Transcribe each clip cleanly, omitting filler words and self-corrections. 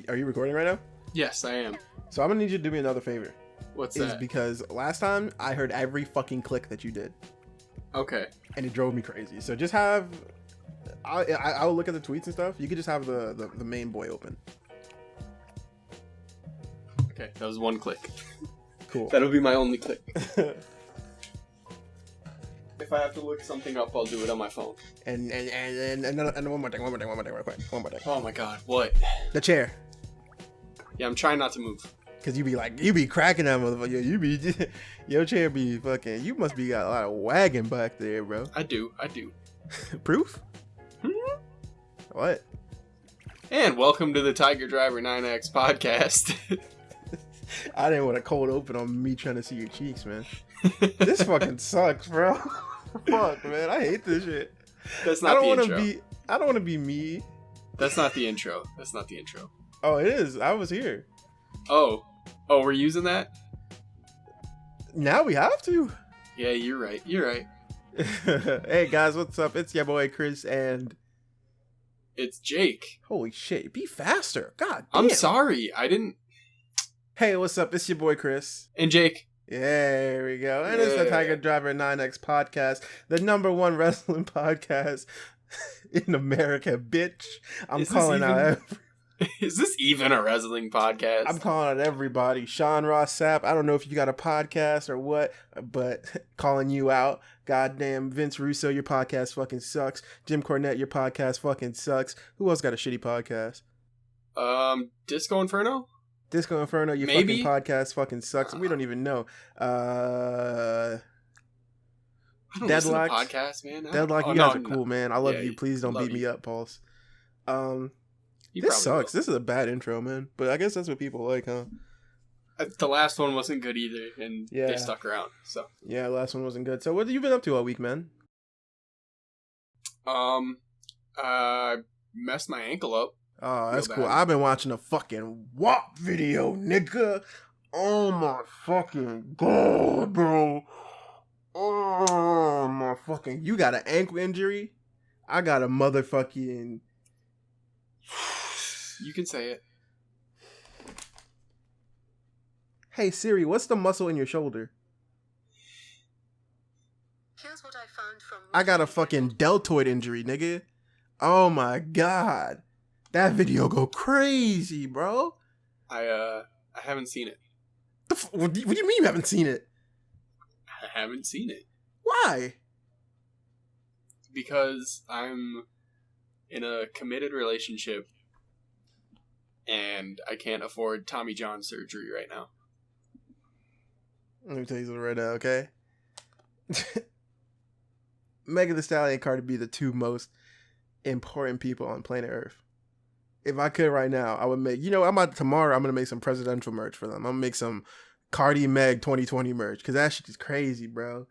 Are you recording right now? Yes, I am. So I'm gonna need you to do me another favor. What's that? Because last time I heard every fucking click that you did. Okay. And it drove me crazy. So just have... I'll look at the tweets and stuff. You could just have the main boy open. Okay, that was one click. Cool. That'll be my only click. If I have to look something up, I'll do it on my phone. And one more thing, real quick. One more thing. Oh my god, what? The chair. Yeah, I'm trying not to move. Cause you be cracking that motherfucker. Your chair be fucking. You must be got a lot of wagging back there, bro. I do. Proof? What? And welcome to the Tiger Driver 9X podcast. I didn't want a cold open on me trying to see your cheeks, man. This fucking sucks, bro. Fuck, man. I hate this shit. That's not the intro. I don't want to be me. That's not the intro. Oh, it is. I was here. Oh, we're using that? Now we have to. Yeah, you're right. Hey, guys, what's up? It's your boy, Chris, and... It's Jake. Holy shit. Be faster. God damn. I'm sorry. I didn't... Hey, what's up? It's your boy, Chris. And Jake. Yeah, there we go. And it's the Tiger Driver 9X podcast, the #1 wrestling podcast in America, bitch. I'm calling out... Is this even a wrestling podcast? I'm calling out everybody. Sean Ross Sapp, I don't know if you got a podcast or what, but calling you out. Goddamn Vince Russo, your podcast fucking sucks. Jim Cornette, your podcast fucking sucks. Who else got a shitty podcast? Disco Inferno? Disco Inferno, your fucking podcast fucking sucks. We don't even know. I don't Deadlock listen to podcasts, man. Deadlock, you guys are cool, man. I love you. Please don't beat me up, Pulse. This sucks. This is a bad intro, man. But I guess that's what people like, huh? The last one wasn't good either, and they stuck around. So yeah, the last one wasn't good. So what have you been up to all week, man? I messed my ankle up. Oh, that's cool. I've been watching a fucking WAP video, nigga. Oh my fucking god, bro. Oh my fucking... You got an ankle injury? I got a motherfucking... You can say it. Hey Siri, what's the muscle in your shoulder? Here's what I found from... I got a fucking deltoid injury, nigga. Oh my god. That video go crazy, bro. I haven't seen it. What do you mean you haven't seen it? I haven't seen it. Why? Because I'm in a committed relationship and I can't afford Tommy John surgery right now. Let me tell you something right now, okay? Megan Thee Stallion and Cardi B, the two most important people on planet Earth. If I could right now, I would make... tomorrow I'm going to make some presidential merch for them. I'm going to make some Cardi Meg 2020 merch, because that shit is crazy, bro.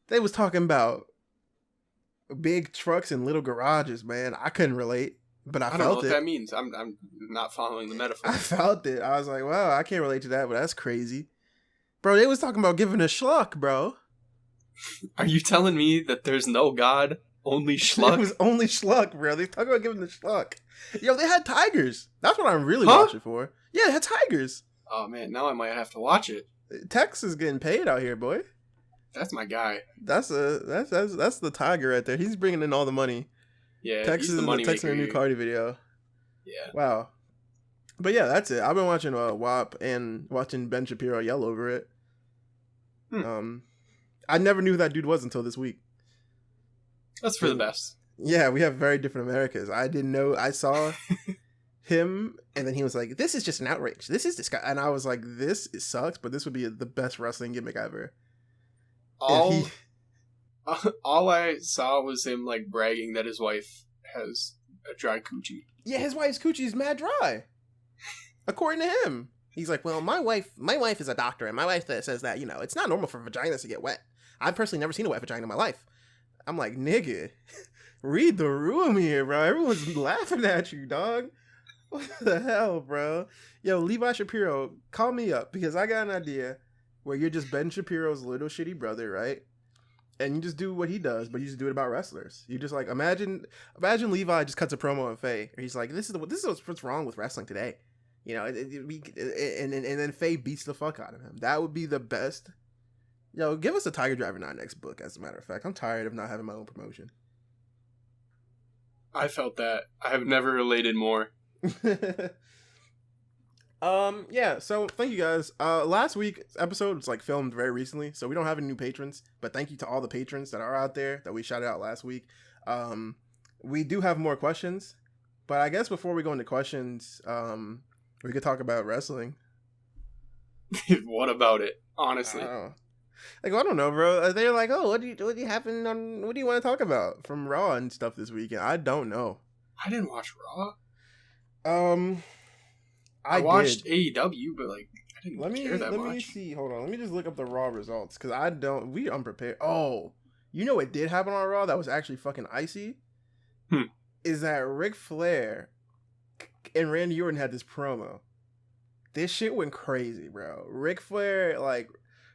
They was talking about big trucks and little garages, man. I couldn't relate, but I felt it. I don't know what that means. I'm not following the metaphor. I felt it. I was like, wow, I can't relate to that, but that's crazy. Bro, they was talking about giving a schluck, bro. Are you telling me that there's no God, only schluck? It was only schluck, bro. They talking about giving the schluck. Yo, they had tigers. That's what I'm really watching for. Yeah, they had tigers. Oh, man, now I might have to watch it. Tex is getting paid out here, boy. That's my guy. That's the tiger right there. He's bringing in all the money. Yeah, Tex is the money maker. Texting a new Cardi video. Yeah. Wow. But yeah, that's it. I've been watching WAP and watching Ben Shapiro yell over it. I never knew who that dude was until this week. That's for the best. Yeah, we have very different Americas. I didn't know. I saw him, and then he was like, "This is just an outrage. This is disgusting." And I was like, "This sucks, but this would be the best wrestling gimmick ever." All I saw was him like bragging that his wife has a dry coochie. Yeah, his wife's coochie is mad dry, according to him. He's like, "Well, my wife is a doctor, and my wife says that it's not normal for vaginas to get wet. I've personally never seen a wet vagina in my life." I'm like, nigga, read the room here, bro. Everyone's laughing at you, dog. What the hell, bro? Yo, Levi Shapiro, call me up, because I got an idea where you're just Ben Shapiro's little shitty brother, right? and you just do what he does, but you just do it about wrestlers. You just like imagine Levi just cuts a promo on Faye, and he's like, "This is what's wrong with wrestling today," you know. And then Faye beats the fuck out of him. That would be the best. Yo, give us a Tiger Driver 9 next book. As a matter of fact, I'm tired of not having my own promotion. I felt that. I have never related more. Yeah, so thank you guys. Last week's episode was like filmed very recently, so we don't have any new patrons, but thank you to all the patrons that are out there that we shouted out last week. We do have more questions, but I guess before we go into questions, we could talk about wrestling. What about it? Honestly. I don't know, bro. They're like, oh, what do you want to talk about from Raw and stuff this weekend? I don't know. I didn't watch Raw. I watched AEW, but like I didn't care that much. Let me see. Hold on. Let me just look up the Raw results because we unprepared. Oh, you know what did happen on Raw that was actually fucking icy? Is that Ric Flair and Randy Orton had this promo. This shit went crazy, bro. Ric Flair, like,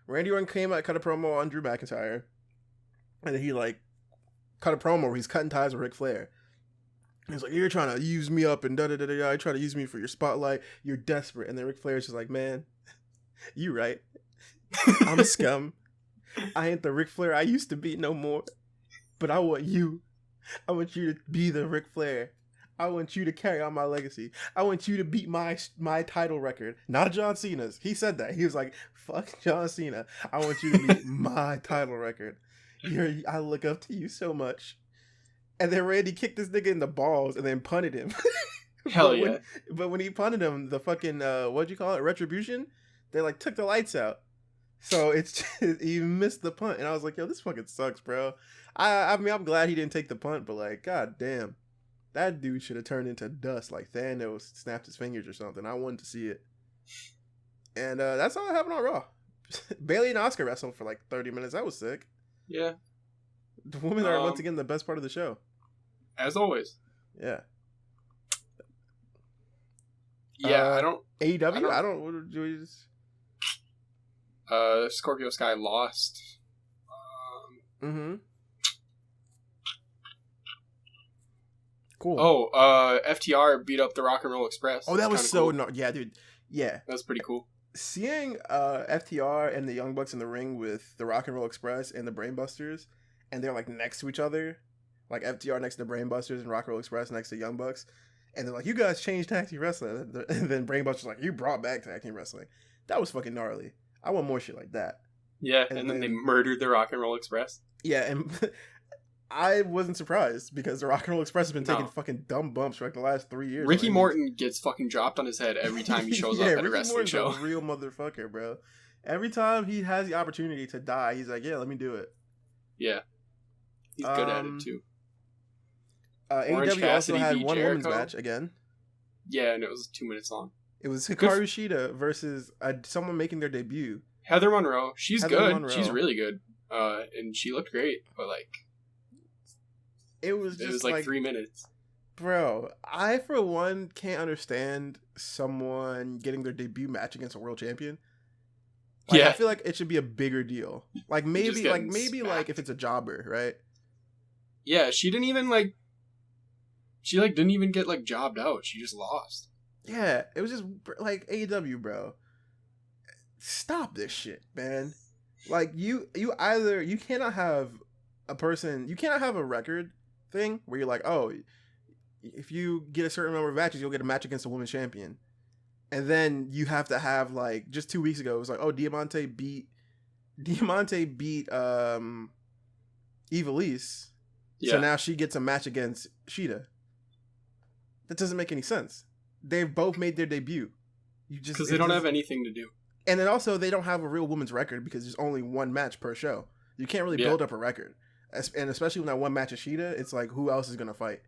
Randy Orton came out, cut a promo on Drew McIntyre, and then he like cut a promo where he's cutting ties with Ric Flair. He's like, you're trying to use me up and da-da-da-da, you're trying to use me for your spotlight, you're desperate. And then Ric Flair's just like, man, you right. I'm a scum. I ain't the Ric Flair I used to be no more. But I want you. I want you to be the Ric Flair. I want you to carry on my legacy. I want you to beat my title record. Not John Cena's. He said that. He was like, fuck John Cena. I want you to beat my title record. I look up to you so much. And then Randy kicked this nigga in the balls and then punted him. Hell yeah. But when he punted him, the fucking, what'd you call it? Retribution? They like took the lights out. So it's just, he missed the punt. And I was like, yo, this fucking sucks, bro. I mean, I'm glad he didn't take the punt, but like, god damn. That dude should have turned into dust like Thanos snapped his fingers or something. I wanted to see it. And that's all that happened on Raw. Bailey and Oscar wrestled for like 30 minutes. That was sick. Yeah. The women are once again the best part of the show. As always. Yeah. Yeah, I don't... AEW? I don't... What do we just... Scorpio Sky lost. Cool. Oh, FTR beat up the Rock and Roll Express. Oh, that was so... cool. Yeah, dude. Yeah. That was pretty cool. Seeing FTR and the Young Bucks in the ring with the Rock and Roll Express and the Brainbusters, and they're like next to each other, like FTR next to Brainbusters and Rock and Roll Express next to Young Bucks, and they're like, you guys changed tag team wrestling, and then Brainbusters like, you brought back tag team wrestling. That was fucking gnarly. I want more shit like that. Yeah, and then they murdered the Rock and Roll Express. Yeah, and I wasn't surprised because the Rock and Roll Express has been taking fucking dumb bumps for like the last 3 years. Ricky Morton gets fucking dropped on his head every time he shows up at a wrestling show. Morton's a real motherfucker, bro. Every time he has the opportunity to die, he's like, yeah, let me do it. Yeah. He's good at it, too. AEW also had one women's match again. Yeah, and it was 2 minutes long. It was Hikaru Shida versus someone making their debut. Heather Monroe. She's good. She's really good. And she looked great, but like... It was like 3 minutes. Bro, I for one can't understand someone getting their debut match against a world champion. Like, I feel like it should be a bigger deal. Like maybe if it's a jobber, right? Yeah, she didn't even like didn't even get like jobbed out. She just lost. Yeah, it was just like AEW, bro. Stop this shit, man. Like you cannot have a record thing where you're like, oh, if you get a certain number of matches, you'll get a match against a women's champion, and then you have to have like just 2 weeks ago it was like, oh, Diamante beat Ivelisse, so now she gets a match against Shida. That doesn't make any sense. They've both made their debut. Because they don't have anything to do, and then also they don't have a real women's record because there's only one match per show. You can't really build up a record. And especially when that one match is Shida, it's like, who else is going to fight?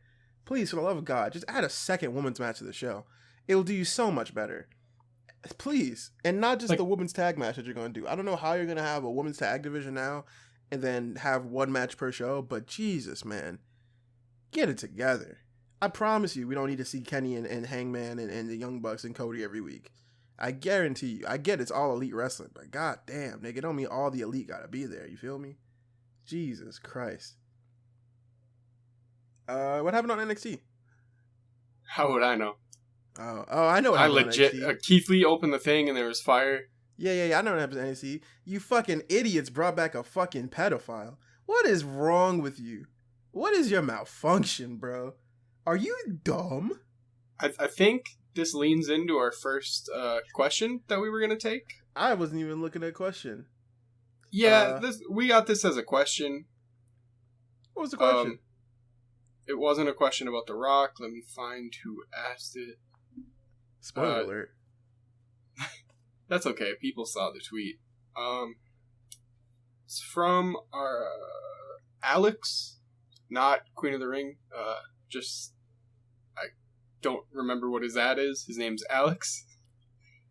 Please, for the love of God, just add a second women's match to the show. It'll do you so much better. Please. And not just the women's tag match that you're going to do. I don't know how you're going to have a women's tag division now and then have one match per show, but Jesus, man. Get it together. I promise you, we don't need to see Kenny and Hangman and the Young Bucks and Cody every week. I guarantee you. I get it's all elite wrestling, but god damn, nigga, don't mean all the elite got to be there. You feel me? Jesus Christ. What happened on NXT? How would I know? Oh, I know what I happened legit. on NXT. Keith Lee opened the thing and there was fire. Yeah. I know what happened on NXT. You fucking idiots brought back a fucking pedophile. What is wrong with you? What is your malfunction, bro? Are you dumb? I think this leans into our first question that we were going to take. I wasn't even looking at a question. Yeah, we got this as a question. What was the question? It wasn't a question about The Rock. Let me find who asked it. Spoiler alert. That's okay. People saw the tweet. It's from our Alex, not Queen of the Ring. I don't remember what his ad is. His name's Alex.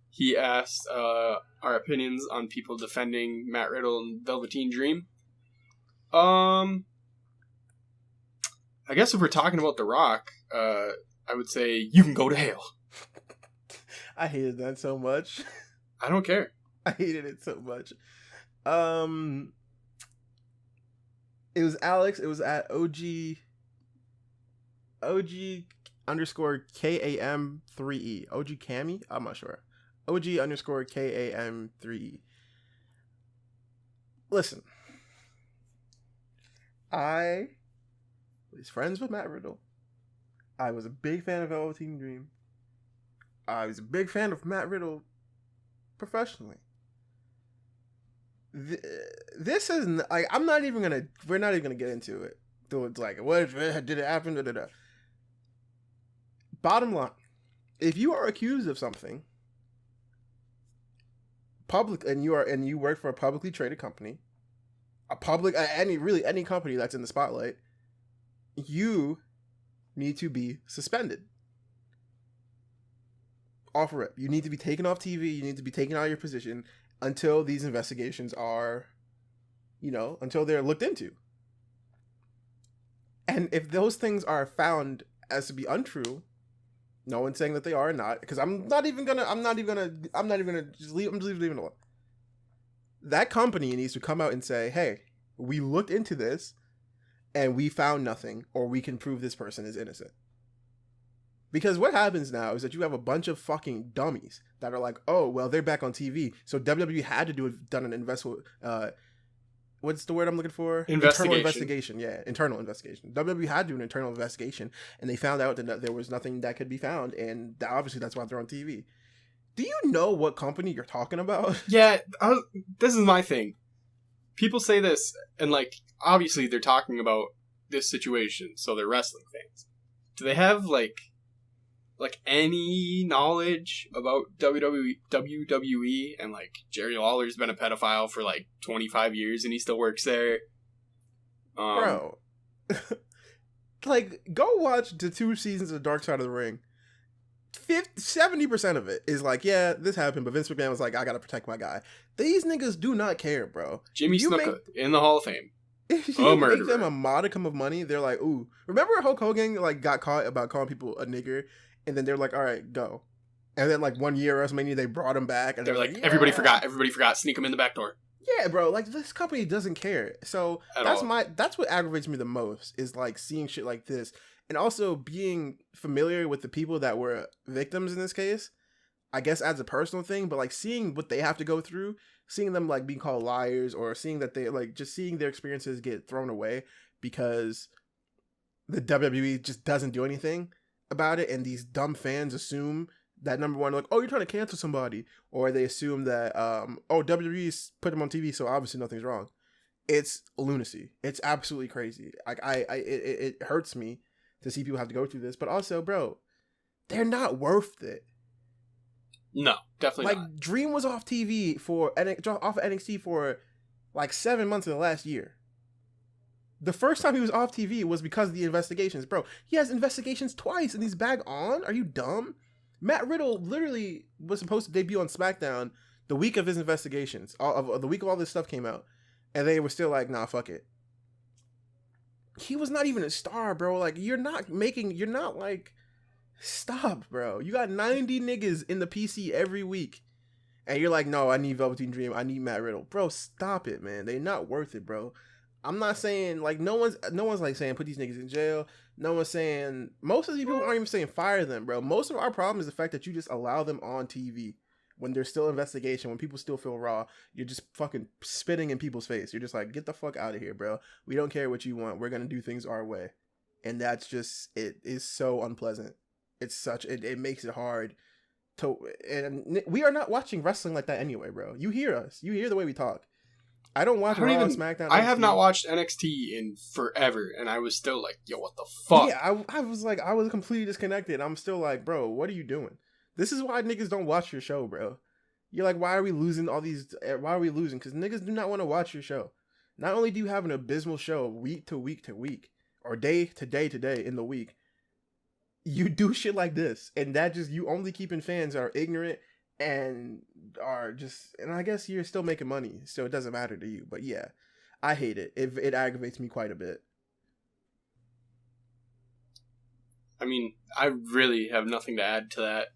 He asked our opinions on people defending Matt Riddle and Velveteen Dream. I guess if we're talking about The Rock, I would say you can go to hell. I hated that so much. I don't care. I hated it so much. It was Alex. It was at OG underscore KAM3E. OG Cammy? I'm not sure. OG underscore KAM3E. Listen. I was friends with Matt Riddle. I was a big fan of Velveteen Dream. I was a big fan of Matt Riddle professionally. This is like, we're not even gonna get into it. So it's like, what did it happen? Da, da, da. Bottom line, if you are accused of something public and you work for a publicly traded company, any company that's in the spotlight, you need to be suspended. Off rip. You need to be taken off TV. You need to be taken out of your position until these investigations are, until they're looked into. And if those things are found as to be untrue, no one's saying that they are or not, because I'm just leaving it alone. That company needs to come out and say, hey, we looked into this and we found nothing, or we can prove this person is innocent. Because what happens now is that you have a bunch of fucking dummies that are like, oh, well, they're back on TV, so WWE had to done an what's the word I'm looking for? Internal investigation. Yeah, internal investigation. WWE had to do an internal investigation, and they found out that there was nothing that could be found, and obviously that's why they're on TV. Do you know what company you're talking about? Yeah, this is my thing. People say this, and like, obviously they're talking about this situation, so they're wrestling fans. Do they have like any knowledge about WWE, and like Jerry Lawler's been a pedophile for like 25 years and he still works there? Bro. Like, go watch the 2 seasons of Dark Side of the Ring. 70% of it is like, yeah, this happened, but Vince McMahon was like, I gotta protect my guy. These niggas do not care, bro. Jimmy Snuka in the Hall of Fame. If you make them a modicum of money, they're like, ooh. Remember Hulk Hogan like got caught about calling people a nigger? And then they're like, all right, go. And then like 1 year WrestleMania, they brought him back. And they're like, yeah. Everybody forgot. Sneak him in the back door. Yeah, bro. Like, this company doesn't care. So that's what aggravates me the most, is like seeing shit like this. And also being familiar with the people that were victims in this case, I guess adds a personal thing. But like seeing what they have to go through, seeing them like being called liars, or seeing that they like just seeing their experiences get thrown away because the WWE just doesn't do anything about it, and these dumb fans assume that, number one, like, oh, you're trying to cancel somebody, or they assume that WWE's put them on TV, so obviously nothing's wrong. It's lunacy. It's absolutely crazy. Like, it hurts me to see people have to go through this, but also, bro, they're not worth it. No, definitely not. Like, Dream was off TV off of NXT for like 7 months of the last year. The first time he was off TV was because of the investigations. Bro, he has investigations twice and he's back on? Are you dumb? Matt Riddle literally was supposed to debut on SmackDown the week of his investigations. The week of all this stuff came out. And they were still like, nah, fuck it. He was not even a star, bro. Like, stop, bro. You got 90 niggas in the PC every week. And you're like, no, I need Velveteen Dream. I need Matt Riddle. Bro, stop it, man. They're not worth it, bro. I'm not saying like no one's like saying put these niggas in jail. No one's saying, most of these people aren't even saying fire them, bro. Most of our problem is the fact that you just allow them on TV when there's still investigation, when people still feel raw. You're just fucking spitting in people's face. You're just like, get the fuck out of here, bro. We don't care what you want. We're gonna do things our way, and that's just, it is so unpleasant. It's such, it makes it hard to, and we are not watching wrestling like that anyway, bro. You hear us. You hear the way we talk. I don't watch Raw and SmackDown. I have not watched NXT in forever, and I was still like, yo, what the fuck? Yeah, I was like, I was completely disconnected. I'm still like, bro, what are you doing? This is why niggas don't watch your show, bro. You're like, why are we losing all these? Why are we losing? Because niggas do not want to watch your show. Not only do you have an abysmal show week to week to week, or day to day to day in the week, you do shit like this, and that just, you only keeping fans that are ignorant and are just, and I guess you're still making money, so it doesn't matter to you. But yeah, I hate it. It aggravates me quite a bit. I mean, I really have nothing to add to that.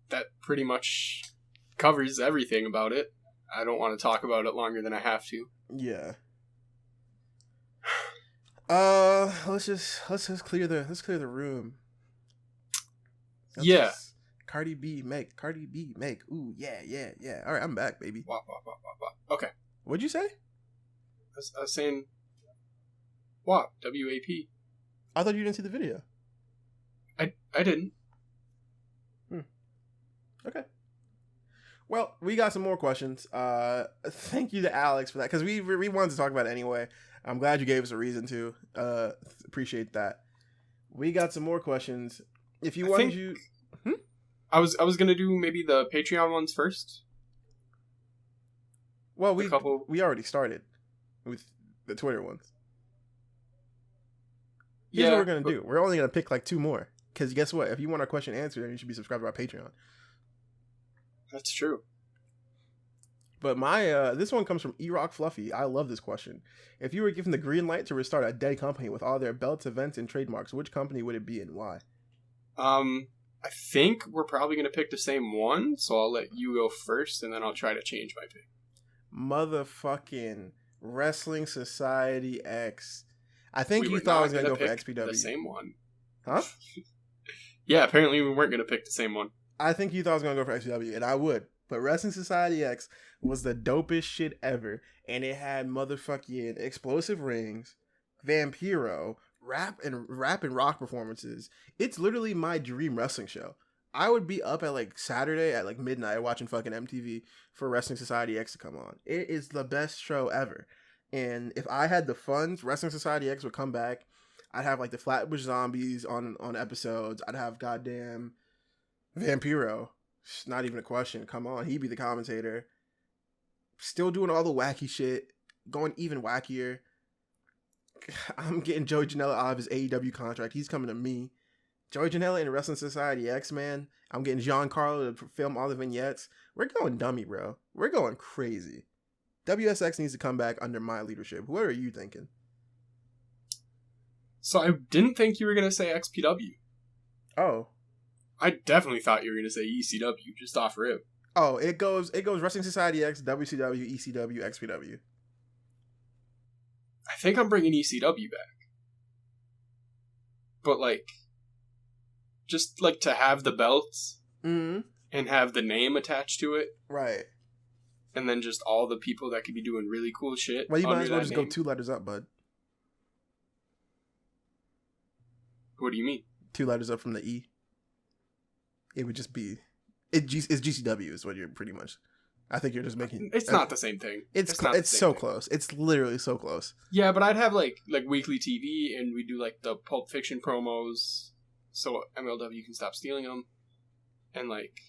That pretty much covers everything about it. I don't want to talk about it longer than I have to. Yeah. Let's just clear the room. Yeah. Cardi B make. Ooh, yeah. All right, I'm back, baby. Wah. Okay. What'd you say? I was saying WAP. W-A-P. I thought you didn't see the video. I didn't. Okay. Well, we got some more questions. Thank you to Alex for that, because we wanted to talk about it anyway. I'm glad you gave us a reason to. Appreciate that. We got some more questions. If you wanted you... I was gonna do maybe the Patreon ones first. Well, we already started with the Twitter ones. Here's what we're gonna do. We're only gonna pick like 2 more. Because guess what? If you want our question answered, then you should be subscribed to our Patreon. That's true. But my this one comes from E-Rock Fluffy. I love this question. If you were given the green light to restart a dead company with all their belts, events, and trademarks, which company would it be and why? I think we're probably going to pick the same one, so I'll let you go first, and then I'll try to change my pick. Motherfucking Wrestling Society X. I think you thought I was going to go for XPW. The same one. Huh? Yeah, apparently we weren't going to pick the same one. I think you thought I was going to go for XPW, and I would. But Wrestling Society X was the dopest shit ever, and it had motherfucking explosive rings, Vampiro, rap and rock performances. It's literally my dream wrestling show. I would be up at like Saturday at like midnight watching fucking MTV for Wrestling Society X to come on. It is the best show ever. And if I had the funds, Wrestling Society X would come back. I'd have like the Flatbush Zombies on episodes. I'd have goddamn Vampiro. It's not even a question. Come on, he'd be the commentator. Still doing all the wacky shit, going even wackier. I'm getting Joey Janela out of his AEW contract. He's coming to me. Joey Janela in Wrestling Society X, man. I'm getting Giancarlo to film all the vignettes. We're going dummy, bro. We're going crazy. WSX needs to come back under my leadership. What are you thinking? So I didn't think you were going to say XPW. Oh. I definitely thought you were going to say ECW, just off rip. Oh, it goes Wrestling Society X, WCW, ECW, XPW. I think I'm bringing ECW back. But like, just like to have the belts and have the name attached to it. Right. And then just all the people that could be doing really cool shit. Well, you might as well just go 2 letters up, bud. What do you mean? 2 letters up from the E. It would just be... It's GCW is what you're pretty much... I think you're just making... It's not the same thing. It's so close. It's literally so close. Yeah, but I'd have like weekly TV, and we do like the Pulp Fiction promos, so MLW can stop stealing them, and like,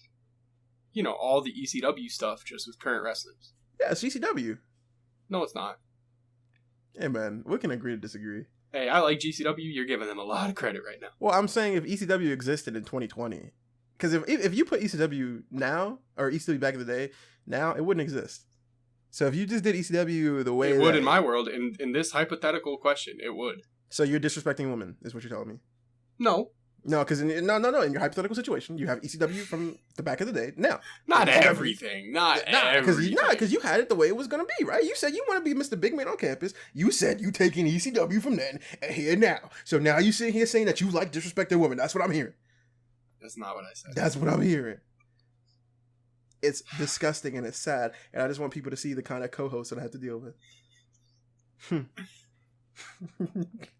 you know, all the ECW stuff just with current wrestlers. Yeah, it's GCW. No, it's not. Hey man, we can agree to disagree. Hey, I like GCW. You're giving them a lot of credit right now. Well, I'm saying if ECW existed in 2020, because if you put ECW now or ECW back in the day. Now, it wouldn't exist. So if you just did ECW the way... It would in my world. In this hypothetical question, it would. So you're disrespecting women, is what you're telling me? No. No, because in your hypothetical situation, you have ECW from the back of the day. Now, Not ECW everything. Not everything. Because you had it the way it was gonna be, right? You said you want to be Mr. Big Man on campus. You said you taking ECW from then and here now. So now you sitting here saying that you like disrespected women. That's what I'm hearing. That's not what I said. That's what I'm hearing. It's disgusting and it's sad, and I just want people to see the kind of co-host that I have to deal with.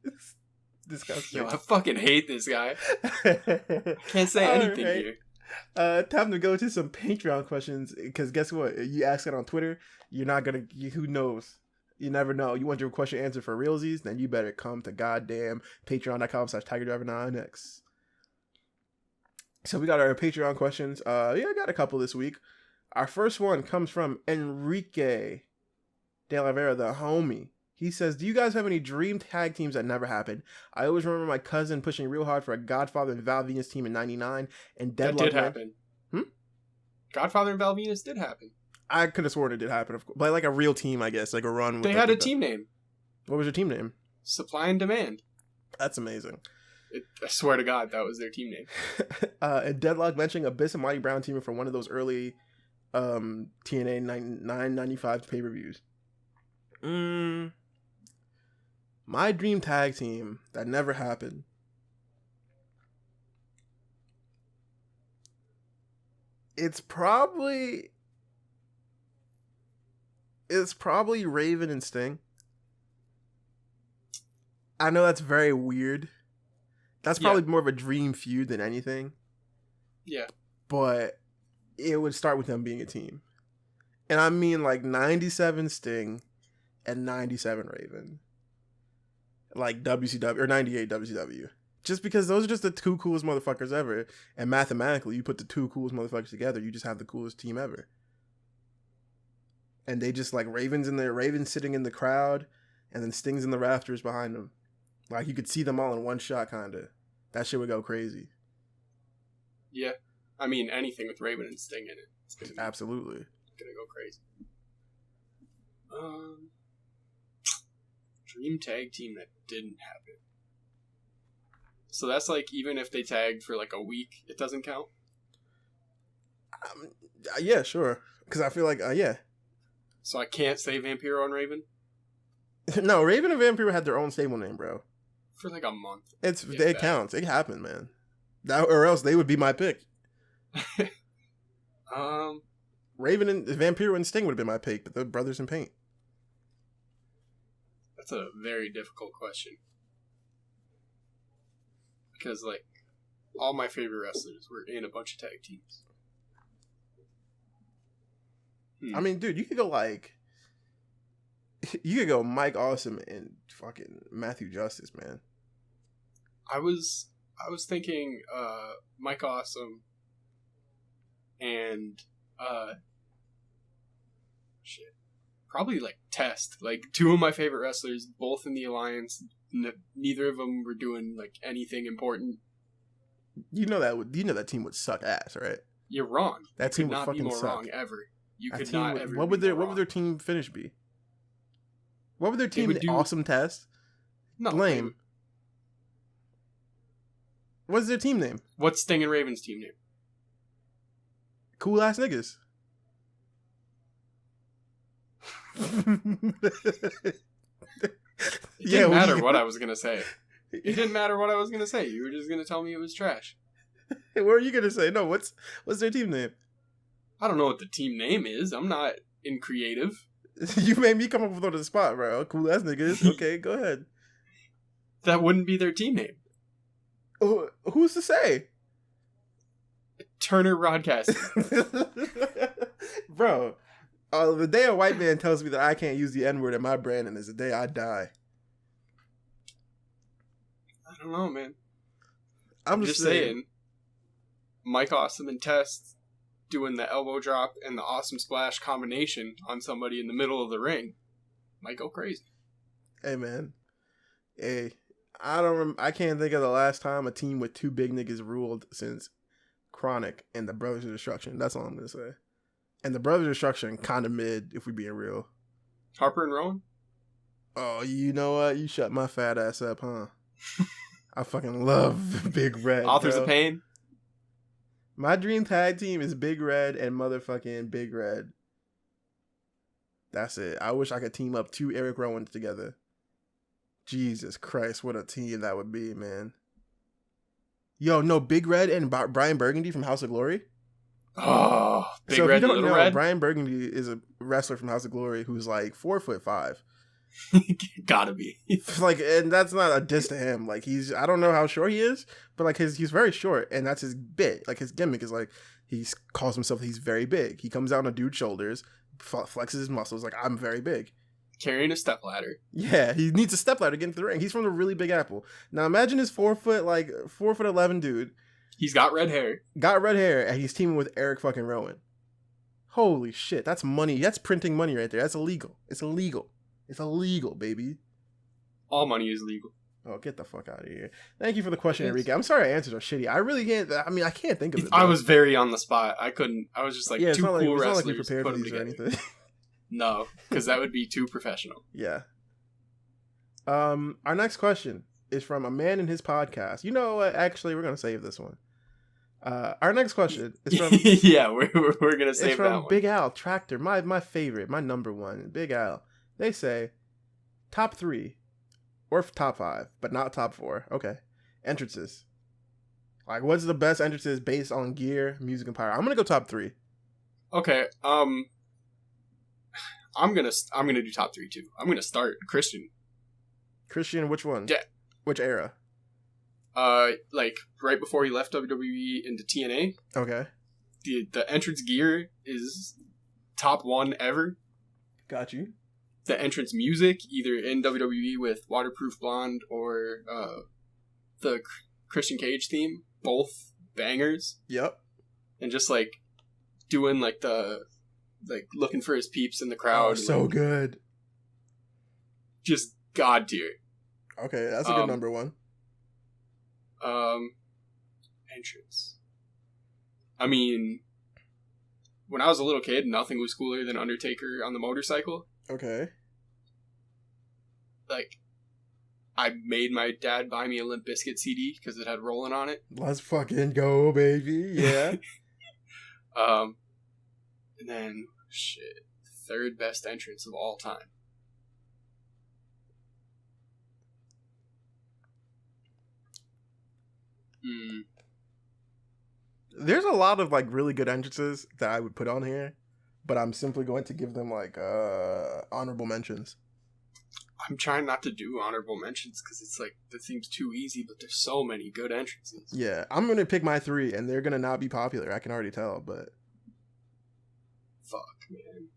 It's disgusting. Yo, I fucking hate this guy. Can't say anything here. Time to go to some Patreon questions, because guess what? You ask it on Twitter, you're not gonna. Who knows? You never know. You want your question answered for realsies? Then you better come to goddamn patreon.com/TigerDriver9X. So we got our Patreon questions. I got a couple this week. Our first one comes from Enrique De La Vera, the homie. He says, do you guys have any dream tag teams that never happened? I always remember my cousin pushing real hard for a Godfather and Val Venus team in 99. And That did happen. Godfather and Val Venus did happen. I could have sworn it did happen, of course. But like a real team, I guess. Like a run. They had a team name. What was your team name? Supply and Demand. That's amazing. I swear to God, that was their team name. And Deadlock mentioning Abyss and Mighty Brown teaming from one of those early TNA 995 pay-per-views. My dream tag team that never happened. It's probably Raven and Sting. I know that's very weird. That's probably more of a dream feud than anything. Yeah. But it would start with them being a team. And I mean like 97 Sting and 97 Raven. Like WCW, or 98 WCW. Just because those are just the two coolest motherfuckers ever. And mathematically, you put the two coolest motherfuckers together, you just have the coolest team ever. And they just like Ravens sitting in the crowd, and then Sting's in the rafters behind them. Like you could see them all in one shot, kinda. That shit would go crazy. Yeah. I mean, anything with Raven and Sting in it. It's Absolutely. Gonna go crazy. Dream tag team that didn't happen. So that's like, even if they tagged for like a week, it doesn't count? Yeah, sure. Because I feel like, yeah. So I can't say Vampiro and Raven? No, Raven and Vampiro had their own stable name, bro. For like a month. It counts. It happened, man. That, or else they would be my pick. Raven and Vampiro and Sting would have been my pick, but they're brothers in paint. That's a very difficult question. Because, like, all my favorite wrestlers were in a bunch of tag teams. I mean, dude, you could go Mike Awesome and fucking Matthew Justice, man. I was thinking Mike Awesome and probably like Test. Like two of my favorite wrestlers, both in the Alliance. Neither of them were doing like anything important. You know that team would suck ass, right? You're wrong. That team would not fucking be more suck. wrong ever. You could not ever. What would their team finish be? What would their team Awesome Test? No, lame. What's their team name? What's Sting and Raven's team name? Cool ass niggas. It didn't matter what I was gonna say. It didn't matter what I was gonna say. You were just gonna tell me it was trash. What are you gonna say? No, what's their team name? I don't know what the team name is. I'm not in creative. You made me come up with it on the spot, bro. Cool ass niggas. Okay, go ahead. That wouldn't be their team name. Who's to say? Turner Broadcasting. Bro, the day a white man tells me that I can't use the N-word in my branding is the day I die. I don't know, man. I'm just saying. Mike Awesome and Test doing the elbow drop and the awesome splash combination on somebody in the middle of the ring might go crazy. Hey, man. Hey, I can't think of the last time a team with two big niggas ruled since Chronic and the Brothers of Destruction. That's all I'm gonna say. And the Brothers of Destruction kind of mid, if we being real. Harper and Rowan? Oh, you know what? You shut my fat ass up, huh? I fucking love Big Red. Authors bro. of Pain. My dream tag team is Big Red and motherfucking Big Red. That's it. I wish I could team up 2 Eric Rowans together. Jesus Christ, what a team that would be, man. Yo, no, Big Red and Brian Burgundy from House of Glory. Oh, Big so Red, if you don't Little know, Red. Brian Burgundy is a wrestler from House of Glory who's like 4'5". Gotta be. Like, and that's not a diss to him. Like, I don't know how short he is, but like he's very short, and that's his bit. Like, his gimmick is like he calls himself he's very big. He comes out on a dude's shoulders, flexes his muscles like I'm very big. Carrying a stepladder. Yeah, he needs a stepladder to get into the ring. He's from the really Big Apple. Now imagine this 4'11" dude. He's got red hair. Got red hair, and he's teaming with Eric fucking Rowan. Holy shit, that's money. That's printing money right there. That's illegal. It's illegal. It's illegal, baby. All money is legal. Oh, get the fuck out of here. Thank you for the question, Enrique. I'm sorry answers are shitty. I really can't. I mean, I can't think of it. I was very on the spot. I couldn't. I was just like, yeah, two cool it's wrestlers. not like you prepared put for them these or together. anything. No, because that would be too professional. Yeah. Our next question is from a man in his podcast. You know what? Actually, we're gonna save this one. Our next question is from yeah, we're gonna save it's from that one. Big Al Tractor, my favorite, my number one, Big Al. They say top 3 or top 5, but not top 4. Okay, entrances. Like, what's the best entrances based on gear, music, and power? I'm gonna go top 3. Okay. I'm gonna do top 3 too. I'm gonna start Christian. Christian, which one? Yeah. Which era? Like right before he left WWE into TNA. Okay. The entrance gear is top 1 ever. Got you. The entrance music, either in WWE with Waterproof Blonde or the Christian Cage theme, both bangers. Yep. And just like doing like the looking for his peeps in the crowd. Oh, so like, good. Just god tier. Okay, that's a good number 1. Entrance. I mean, when I was a little kid, nothing was cooler than Undertaker on the motorcycle. Okay. Like, I made my dad buy me a Limp Bizkit CD because it had Rollin' on it. Let's fucking go, baby. Yeah. And then, shit, 3rd best entrance of all time. There's a lot of like really good entrances that I would put on here, but I'm simply going to give them like honorable mentions. I'm trying not to do honorable mentions because it's like, that seems too easy, but there's so many good entrances. Yeah, I'm going to pick my 3, and they're going to not be popular. I can already tell, but... Fuck, man.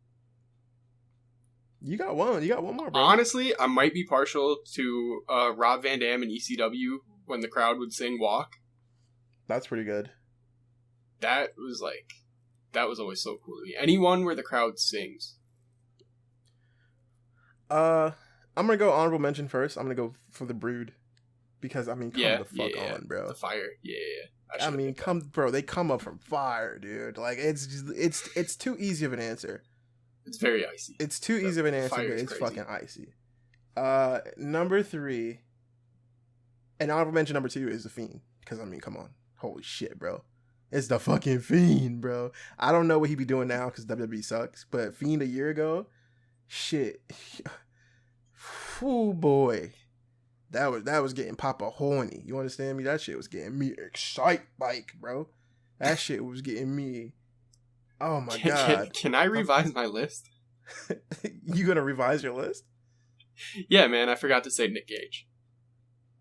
You got one more, bro. Honestly, I might be partial to Rob Van Dam and ECW when the crowd would sing Walk. That's pretty good. That was always so cool to me. Anyone where the crowd sings. I'm gonna go honorable mention first. I'm gonna go for the Brood because I mean, come the fuck on, bro. The Fire, yeah. I mean, they come up from fire, dude. Like it's too easy of an answer. It's very icy. It's too easy of an answer, but it's crazy. fucking icy. Number 3, and honorable mention number 2 is the Fiend because I mean, come on, holy shit, bro. It's the fucking Fiend, bro. I don't know what he be doing now because WWE sucks, but Fiend a year ago, shit. Oh boy, that was getting Papa horny. You understand me? That shit was getting me excited, like, bro. That shit was getting me. Oh my god! Can I revise my list? You gonna revise your list? Yeah, man. I forgot to say Nick Gage.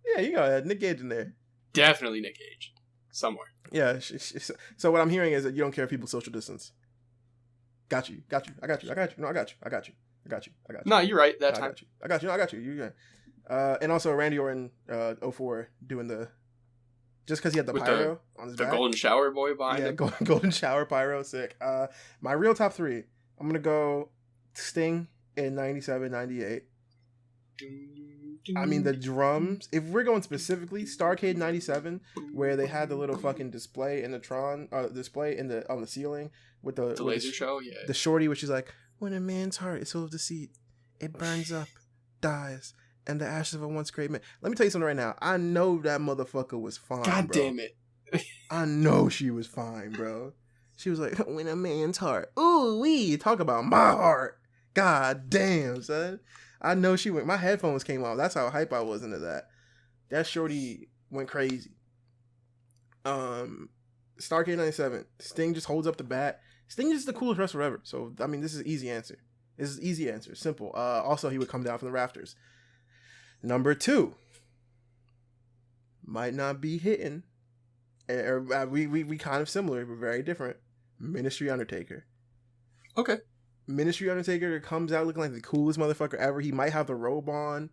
Yeah, you got Nick Gage in there. Definitely Nick Gage. Somewhere. Yeah. So what I'm hearing is that you don't care if people social distance. Got you. I got you. No, I got you. No, you're right. That time. I got you. You. And also Randy Orton, 04 doing the, just because he had the With pyro on his back. The golden shower boy behind him. Golden shower pyro, sick. My real top 3. I'm gonna go Sting in 97, 98. I mean the drums. If we're going specifically, Starrcade 97, where they had the little fucking display in the Tron, display in the on the ceiling with the laser show, yeah. The shorty, which is like, when a man's heart is full of deceit, it burns up, dies, and the ashes of a once great man. Let me tell you something right now. I know that motherfucker was fine, God bro. damn it. I know she was fine, bro. She was like, win a man's heart. Ooh, wee. Talk about my heart. God damn, son. I know she went. My headphones came off. That's how hype I was into that. That shorty went crazy. Starcade 97. Sting just holds up the bat. Sting is the coolest wrestler ever. So, I mean, this is an easy answer. This is easy answer. Simple. Also, he would come down from the rafters. Number 2. Might not be hitting. We kind of similar, but very different. Ministry Undertaker. Okay. Ministry Undertaker comes out looking like the coolest motherfucker ever. He might have the robe on.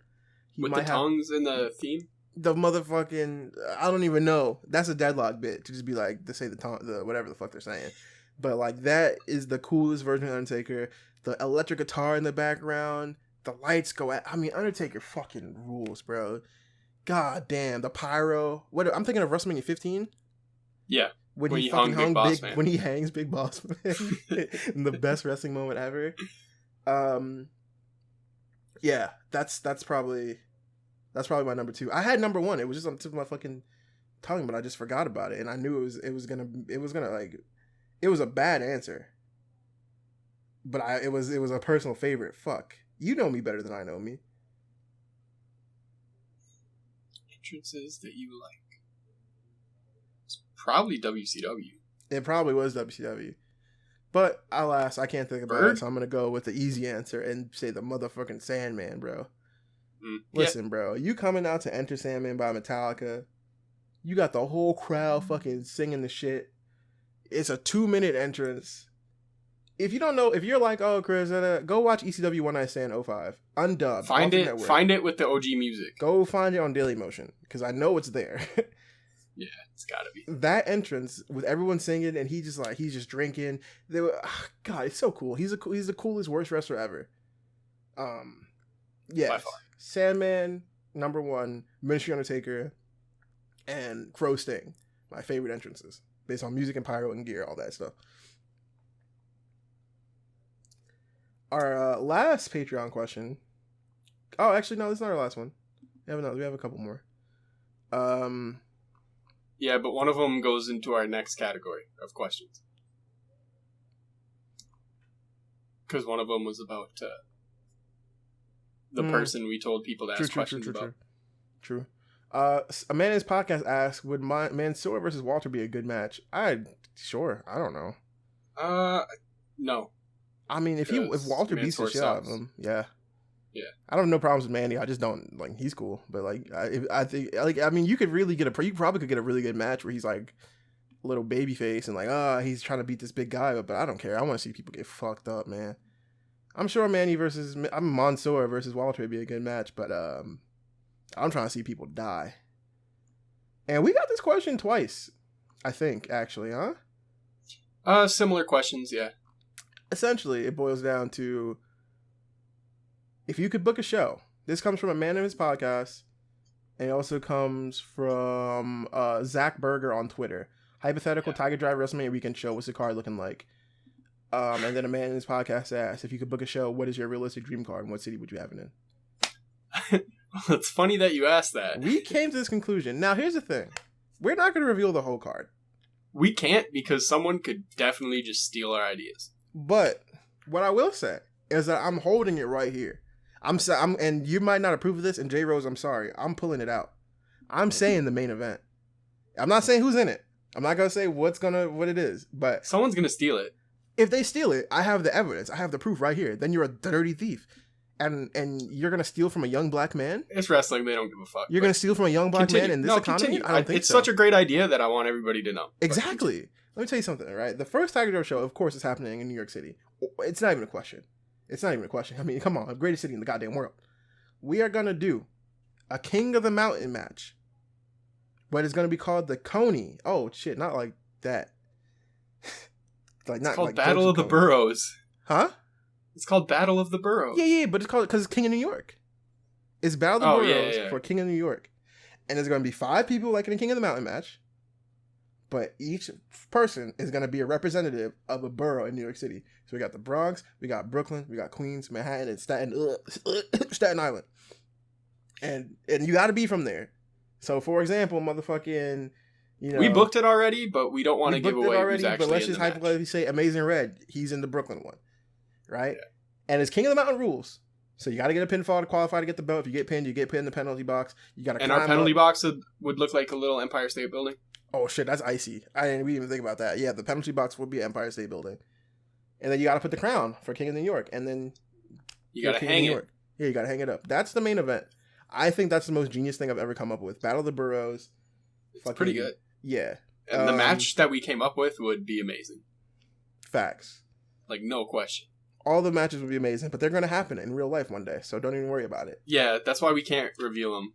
With the tongues in the theme? The motherfucking... I don't even know. That's a deadlock bit. To just be like, to say the whatever the fuck they're saying. But like, that is the coolest version of Undertaker. The electric guitar in the background. The lights go at... I mean, Undertaker fucking rules, bro. God damn. The pyro. What? I'm thinking of WrestleMania 15. Yeah. When he fucking hung Big Man. When he hangs Big Boss Man. The best wrestling moment ever. Yeah, that's probably my number 2. I had number 1. It was just on the tip of my fucking tongue, but I just forgot about it, and I knew it was gonna like, it was a bad answer, but it was a personal favorite. Fuck, you know me better than I know me. Entrances that you like. It's probably WCW. It probably was WCW. But alas, I can't think about it, so I'm going to go with the easy answer and say the motherfucking Sandman, bro. Listen, bro, you coming out to Enter Sandman by Metallica, you got the whole crowd fucking singing the shit. It's a 2-minute entrance. If you don't know, if you're like, oh, Chris, go watch ECW One Night Stand 05. Undubbed. Find it with the OG music. Go find it on Dailymotion, because I know it's there. Yeah, it's gotta be. That entrance with everyone singing and he's just drinking. God, it's so cool. He's the coolest, worst wrestler ever. Yeah. By far. Sandman, number 1, Ministry Undertaker, and Crow Sting. My favorite entrances. Based on music and pyro and gear, all that stuff. Our last Patreon question. Oh, actually, no, this is not our last one. We have a couple more. Yeah, but one of them goes into our next category of questions. Because one of them was about the person we told people to ask questions about. True. A man in his podcast asked, would Mansoor versus Walter be a good match? Sure. I don't know. No. I mean, if Walter beats the shit out of him, yeah. Yeah. I don't have no problems with Mandy. I just don't, like, he's cool. But, like, I think, like, I mean, you probably could get a really good match where he's, like, a little baby face and, like, he's trying to beat this big guy. But I don't care. I want to see people get fucked up, man. I'm sure Mansoor versus Walter would be a good match. But I'm trying to see people die. And we got this question twice, I think, actually, huh? Similar questions, yeah. Essentially, it boils down to, if you could book a show. This comes from a man in his podcast, and it also comes from Zach Berger on Twitter. Hypothetical Tiger Drive WrestleMania weekend show. What's the card looking like? And then a man in his podcast asked, if you could book a show, what is your realistic dream card, and what city would you have it in? It's funny that you asked that. We came to this conclusion. Now, here's the thing. We're not going to reveal the whole card. We can't, because someone could definitely just steal our ideas. But what I will say is that I'm holding it right here. And you might not approve of this, and J Rose, I'm sorry. I'm pulling it out. I'm saying the main event. I'm not saying who's in it. I'm not gonna say what it is, but someone's gonna steal it. If they steal it, I have the evidence. I have the proof right here. Then you're a dirty thief, and you're gonna steal from a young black man. It's wrestling; they don't give a fuck. You're gonna steal from a young black man in this economy? Continue. I don't think it's so. Such a great idea that I want everybody to know. Exactly. Let me tell you something. Right, the first Tiger Joe show, of course, is happening in New York City. It's not even a question. I mean, come on, the greatest city in the goddamn world. We are gonna do a King of the Mountain match, but it's gonna be called the Coney. Oh shit, not like that. It's called Battle of the Boroughs. Huh? It's called Battle of the Boroughs. Yeah, but it's called because it's King of New York. It's Battle of the Boroughs for King of New York, and there's gonna be 5 people like in a King of the Mountain match. But each person is going to be a representative of a borough in New York City. So we got the Bronx, we got Brooklyn, we got Queens, Manhattan, and Staten Island. and you got to be from there. So, for example, motherfucking, we booked it already, but we don't want to give away who's actually but let's in just the match. hypothetically say Amazing Red, he's in the Brooklyn one, right? Yeah. And it's King of the Mountain rules. So you got to get a pinfall to qualify to get the belt. If you get pinned, you get pinned in the penalty box. You got to. And our penalty box would look like a little Empire State Building. Oh shit, that's icy. We didn't even think about that. Yeah, the penalty box would be Empire State Building, and then you got to put the crown for King of New York, and then you got to hang it. Yeah, you got to hang it up. That's the main event. I think that's the most genius thing I've ever come up with. Battle of the Boroughs. It's pretty good. Yeah. And the match that we came up with would be amazing. Facts. Like, no question. All the matches would be amazing, but they're going to happen in real life one day, so don't even worry about it. Yeah, that's why we can't reveal them.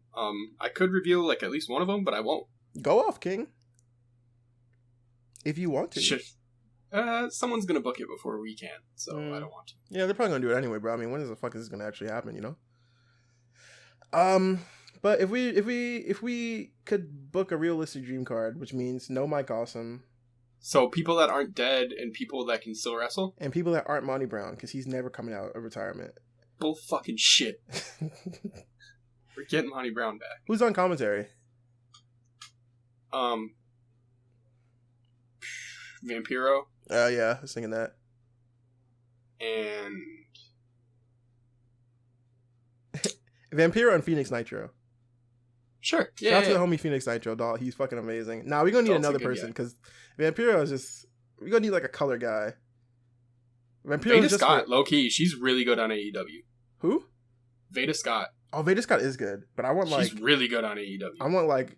I could reveal, like, at least one of them, but I won't. Go off, King. If you want to. Sure. Someone's going to book it before we can, so I don't want to. Yeah, they're probably going to do it anyway, bro. I mean, when the fuck is this going to actually happen, you know? But if we could book a realistic dream card, which means no Mike Awesome. So people that aren't dead and people that can still wrestle? And people that aren't Monty Brown, because he's never coming out of retirement. Bull fucking shit. We're getting Monty Brown back. Who's on commentary? Vampiro. Yeah, I was thinking that. And Vampiro and Phoenix Nitro. Sure. Yeah. Shout out to the homie Phoenix Nitro, dog. He's fucking amazing. Now we're gonna need another person because Vampiro is just. We're gonna need like a color guy. Vampiro Veda Scott, low key, she's really good on AEW. Who? Veda Scott. Oh, Veda Scott is good, but I want like she's really good on AEW. I want like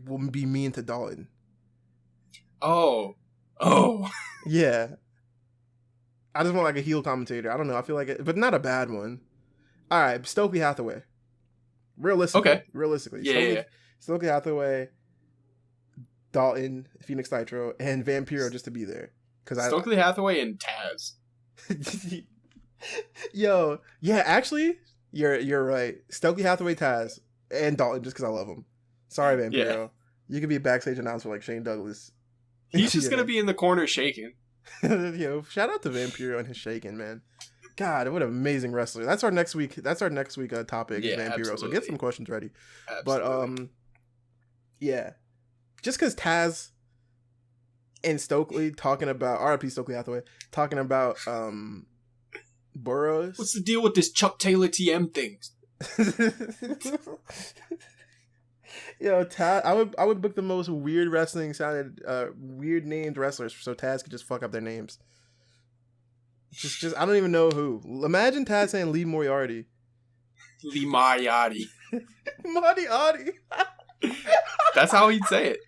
will be mean to Dalton. Oh. Yeah. I just want like a heel commentator. I don't know. I feel like it, but not a bad one. All right, Stokely Hathaway. Realistically. Yeah. Stokely Hathaway, Dalton, Phoenix Nitro, and Vampiro just to be there. Stokely Hathaway and Taz. Yo, yeah, actually, you're right. Stokely Hathaway, Taz, and Dalton just because I love him. Sorry, Vampiro. Yeah. You could be a backstage announcer like Shane Douglas. He's just gonna be in the corner shaking. Yo, shout out to Vampiro and his shaking, man. God, what an amazing wrestler. That's our next week. Topic is Vampiro. Absolutely. So get some questions ready. Absolutely. But yeah, just because Taz and Stokely talking about RIP Stokely Hathaway talking about Burroughs. What's the deal with this Chuck Taylor TM thing? Yo, Taz, I would book the most weird weird named wrestlers so Taz could just fuck up their names. Just I don't even know who. Imagine Taz saying Lee Moriarty. Lee Moriarty. Moriarty. That's how he'd say it.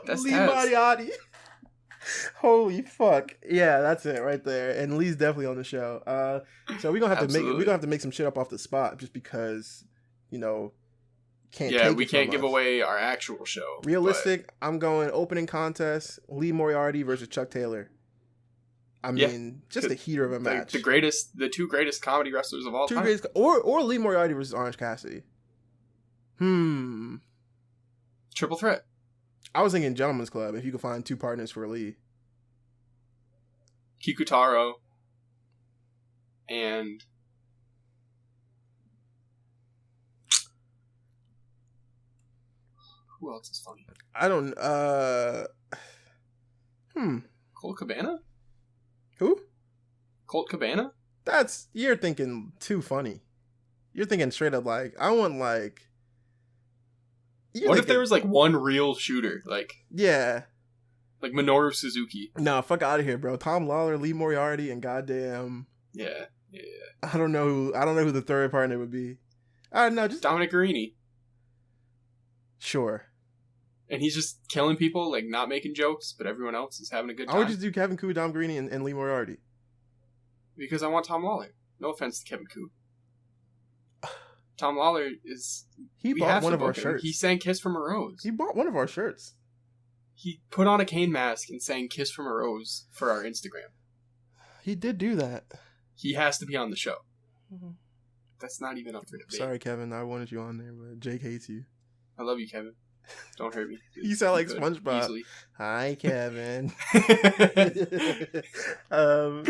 That's Lee Taz. Moriarty. Holy fuck. Yeah, that's it right there. And Lee's definitely on the show. So we're gonna have to make some shit up off the spot just because, you know, we can't give away our actual show. Realistic, I'm going opening contest, Lee Moriarty versus Chuck Taylor. I mean, just a heater of a match. The two greatest comedy wrestlers of all time. Or Lee Moriarty versus Orange Cassidy. Triple threat. I was thinking Gentleman's Club, if you could find two partners for Lee. Kikutaro. And who else is funny? I don't Colt Cabana? Who? Colt Cabana? You're thinking too funny. You're thinking straight up like, I want like... What if there was like one real shooter? Like... Yeah. Like Minoru Suzuki. No, fuck out of here, bro. Tom Lawler, Lee Moriarty, and goddamn... Yeah. I don't know who the third partner would be. I don't know, just... Dominic Guarini. Sure. And he's just killing people, like not making jokes, but everyone else is having a good time. I would just do Kevin Koo, Dom Guarini, and Lee Moriarty. Because I want Tom Lawler. No offense to Kevin Koo. Tom Lawler is... He bought one of our shirts. He sang Kiss from a Rose. He bought one of our shirts. He put on a Kane mask and sang Kiss from a Rose for our Instagram. He did do that. He has to be on the show. Mm-hmm. That's not even up for debate. Sorry, Kevin. I wanted you on there, but Jake hates you. I love you, Kevin. Don't hurt me. You sound like SpongeBob. Easily. Hi, Kevin.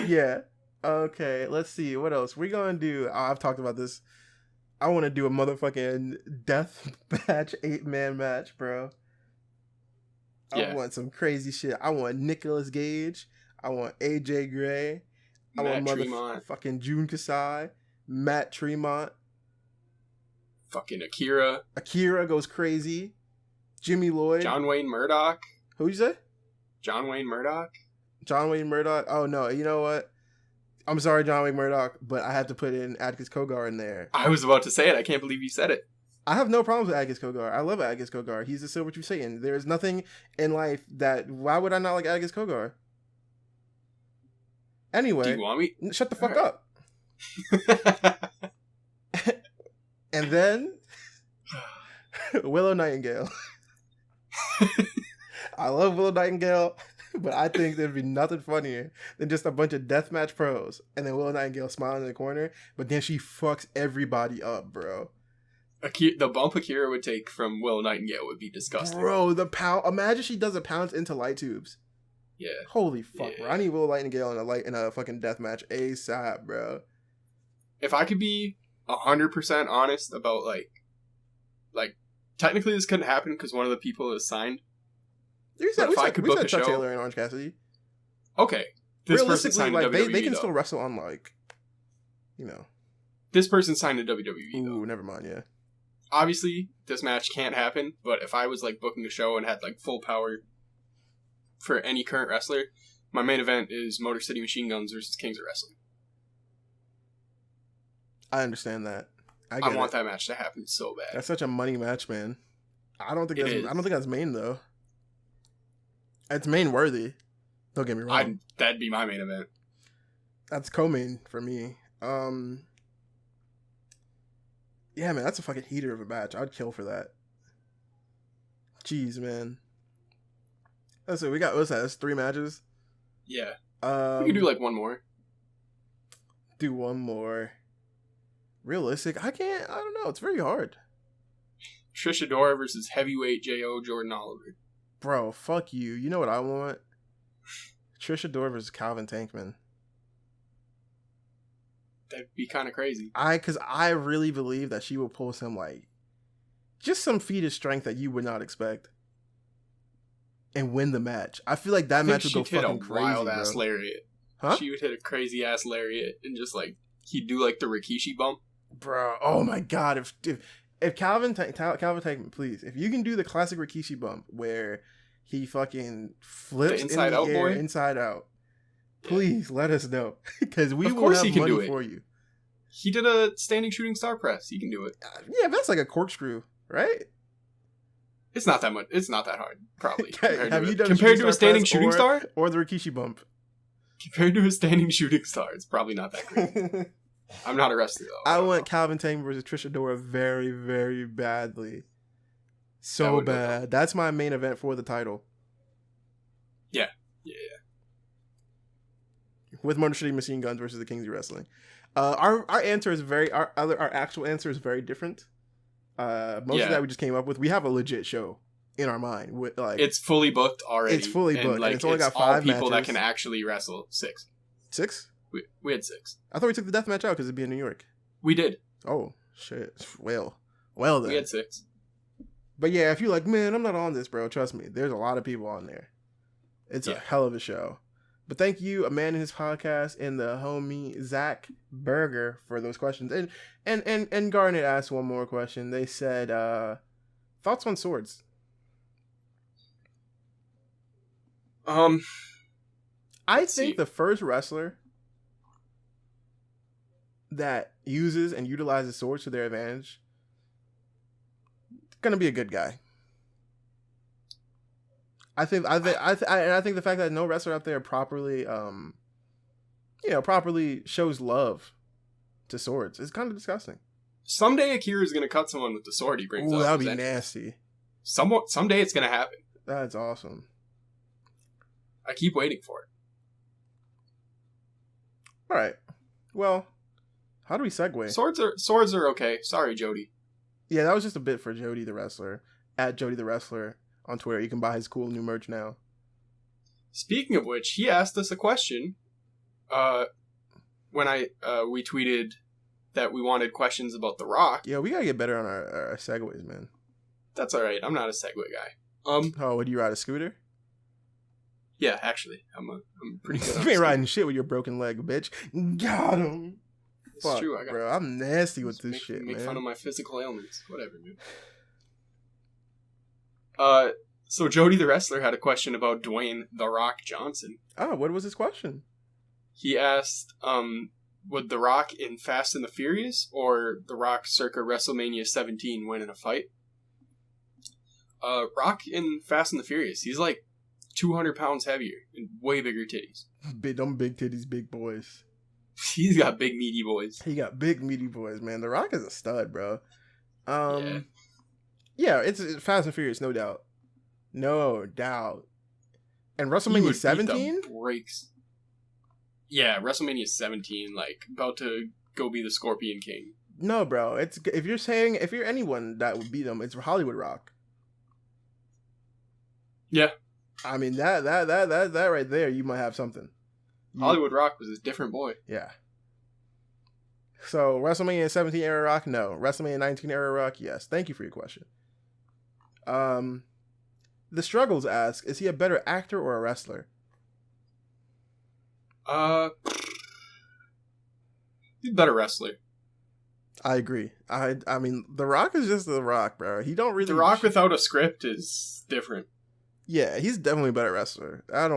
Yeah. Okay, let's see. What else? We're going to do... I've talked about this I want to do a motherfucking death match, 8-man match, bro. I want some crazy shit. I want Nicolas Gage. I want AJ Gray. I want motherfucking June Kasai. Matt Tremont. Fucking Akira. Akira goes crazy. Jimmy Lloyd. John Wayne Murdoch. Who you say? John Wayne Murdoch. John Wayne Murdoch. Oh no, you know what? I'm sorry, John Wayne Murdoch, but I have to put in Atticus Kogar in there. I was about to say it. I can't believe you said it. I have no problems with Atticus Kogar. I love Atticus Kogar. He's the Silver Truth Satan. There is nothing in life that... Why would I not like Atticus Kogar? Anyway... Do you want me? Shut the fuck up. And then... Willow Nightingale. I love Willow Nightingale, but I think there'd be nothing funnier than just a bunch of deathmatch pros and then Willow Nightingale smiling in the corner, but then she fucks everybody up, bro. The bump Akira would take from Willow Nightingale would be disgusting. Bro, imagine she does a pounce into light tubes. Yeah. Holy fuck, bro. I need Willow Nightingale in a fucking deathmatch ASAP, bro. If I could be 100% honest about, like, technically this couldn't happen because one of the people is signed. We said Chuck Taylor and Orange Cassidy. Okay. This person signed to WWE, they can still wrestle on, like, you know. This person signed to WWE, though. Ooh, never mind, yeah. Obviously, this match can't happen, but if I was, like, booking a show and had, like, full power for any current wrestler, my main event is Motor City Machine Guns versus Kings of Wrestling. I understand that. I want that match to happen so bad. That's such a money match, man. I don't think that's main, though. It's main worthy. Don't get me wrong. That'd be my main event. That's co-main for me. Yeah, man, that's a fucking heater of a match. I'd kill for that. Jeez, man. Let's see, what's that? That's 3 matches? Yeah. We can do, like, one more. Do one more. Realistic? I don't know. It's very hard. Trish Adora versus heavyweight J.O. Jordan Oliver. Bro, fuck you. You know what I want? Trish Adora versus Calvin Tankman. That'd be kind of crazy. Because I really believe that she will pull some, like, just some feat of strength that you would not expect. And win the match. I feel like that match would go fucking crazy, wild ass lariat. Huh? She would hit a crazy ass lariat and just, like, he'd do, like, the Rikishi bump. Bro, oh my god, if Calvin Tankman, please, if you can do the classic Rikishi bump where he fucking flips in the air inside out, please let us know, because we will have money for you. He did a standing shooting star press. He can do it. Yeah, that's like a corkscrew, right? It's not that much. It's not that hard, probably. Compared to a standing shooting star or the Rikishi bump? Compared to a standing shooting star, it's probably not that great. I'm not a wrestler, though. I want Calvin Tankman versus Trish Adora very, very badly. So bad. That's my main event for the title. Yeah. With Motor City Machine Guns versus the Kings of Wrestling. Our answer is our actual answer is very different. Most of that we just came up with. We have a legit show in our mind. With, like, it's fully booked already. It's fully booked. And, like, it's only got 5 people matches. That can actually wrestle. 6. 6? We had 6. I thought we took the death match out because it'd be in New York. We did. Oh, shit. Well then. We had 6. But yeah, if you're like, man, I'm not on this, bro, trust me. There's a lot of people on there. It's a hell of a show. But thank you, a man in his podcast, and the homie Zach Berger for those questions. And Garnet asked one more question. They said, thoughts on swords? I think the first wrestler that uses and utilizes swords to their advantage is gonna be a good guy. I think the fact that no wrestler out there properly shows love to swords is kind of disgusting. Someday Akira is gonna cut someone with the sword he brings up. That'd be nasty. Someday it's gonna happen. That's awesome. I keep waiting for it. All right. Well, how do we segue? Swords are okay. Sorry, Jody. Yeah, that was just a bit for Jody the Wrestler. At Jody the Wrestler on Twitter. You can buy his cool new merch now. Speaking of which, he asked us a question when we tweeted that we wanted questions about The Rock. Yeah, we gotta get better on our segues, man. That's all right. I'm not a Segway guy. Oh, would you ride a scooter? Yeah, actually, I'm pretty good. You ain't riding shit with your broken leg, bitch. Got him. It's Fuck, true. bro. I'm nasty with this shit, make man. fun of my physical ailments. Whatever, dude. So Jody the Wrestler had a question about Dwayne The Rock Johnson. Oh, what was his question? He asked, would The Rock in Fast and the Furious or The Rock circa WrestleMania 17 win in a fight? Rock in Fast and the Furious, he's like 200 pounds heavier and way bigger titties. Them big titties, big boys. He's got big meaty boys. He got big meaty boys, man. The Rock is a stud, bro. Yeah. Yeah, it's Fast and Furious, no doubt. No doubt. And He WrestleMania would beat the 17? Breaks. Yeah, WrestleMania 17, like, about to go be the Scorpion King. No, bro. It's if you're anyone that would beat him, it's Hollywood Rock. Yeah. I mean that right there, you might have something. Hollywood Rock was a different boy. Yeah. So WrestleMania 17 era Rock, no. WrestleMania 19 era Rock, yes. Thank you for your question. The Struggles ask, is he a better actor or a wrestler? He's a better wrestler. I agree. I mean, The Rock is just The Rock, bro. He don't really. The Rock without a script is different. Yeah, he's definitely a better wrestler. That's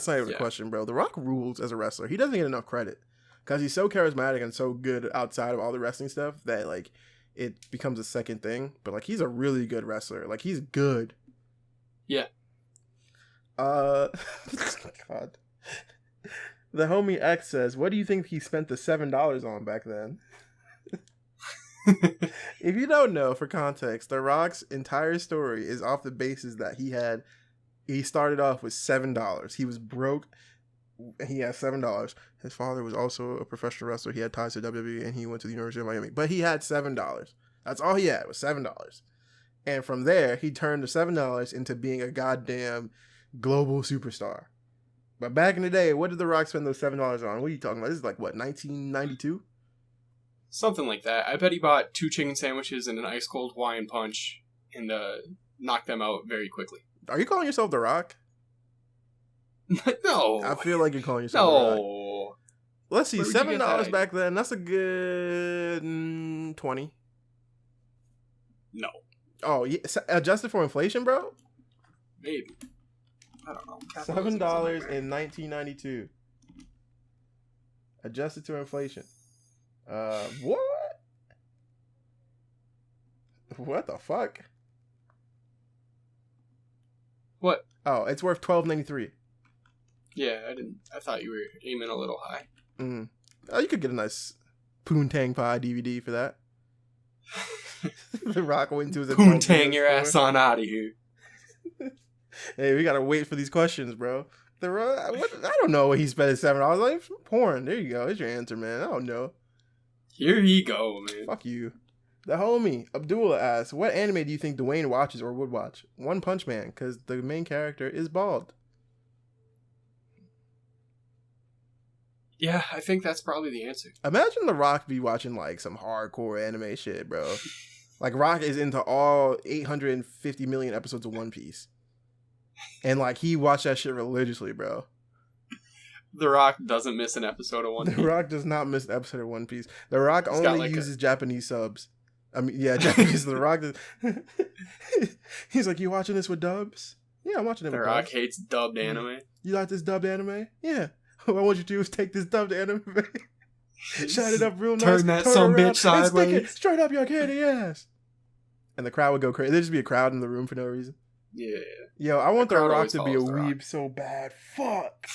not even Yeah. a question, bro. The Rock rules as a wrestler. He doesn't get enough credit because he's so charismatic and so good outside of all the wrestling stuff that like it becomes a second thing. But like he's a really good wrestler. Like he's good. Yeah. God. The homie X says, "What do you think he spent the $7 on back then?" If you don't know, for context, The Rock's entire story is off the basis that he started off with $7. He was broke. He had $7. His father was also a professional wrestler. He had ties to WWE, and he went to the University of Miami. But he had $7. That's all he had was $7. And from there, he turned the $7 into being a goddamn global superstar. But back in the day, what did The Rock spend those $7 on? What are you talking about? This is like, what, 1992? Something like that. I bet he bought 2 chicken sandwiches and an ice cold Hawaiian punch and knocked them out very quickly. Are you calling yourself The Rock? No. I feel like you're calling yourself The Rock. No. Let's see, Where would you get $7 that? back then. That's a good 20. No. Oh, yeah, adjusted for inflation, bro. Maybe. I don't know. $7 in 1992, adjusted to inflation. What? What the fuck? What? Oh, it's worth $12.93. Yeah, I thought you were aiming a little high. Mm. Oh, you could get a nice Poontang Pie DVD for that. The Rock went to his Poontang your ass on out of here. Hey, we gotta wait for these questions, bro. The Rock, I don't know what he spent his $7. Like porn. There you go. There's your answer, man. I don't know. Here he go, man. Fuck you. The homie Abdullah asks, "What anime do you think Dwayne watches or would watch?" One Punch Man, because the main character is bald. Yeah, I think that's probably the answer. Imagine The Rock be watching like some hardcore anime shit, bro. Like Rock is into all 850 million episodes of One Piece, and like he watched that shit religiously, bro. The Rock doesn't miss an episode of One Piece. The Rock does not miss an episode of One Piece. The Rock He's got, only like, uses Japanese subs. I mean, yeah, Japanese. The Rock does. He's like, "You watching this with dubs?" Yeah, I'm watching it The with Rock dubs. hates dubbed anime. You like this dubbed anime? Yeah. What I want you to do is take this dubbed anime, shine it up real nice, Turn that some around, bitch sideways. and stick it straight up your candy ass. And the crowd would go crazy. There'd just be a crowd in the room for no reason. Yeah. Yo, I want The The crowd Rock always to be a follows The Rock. weeb so bad. Fuck.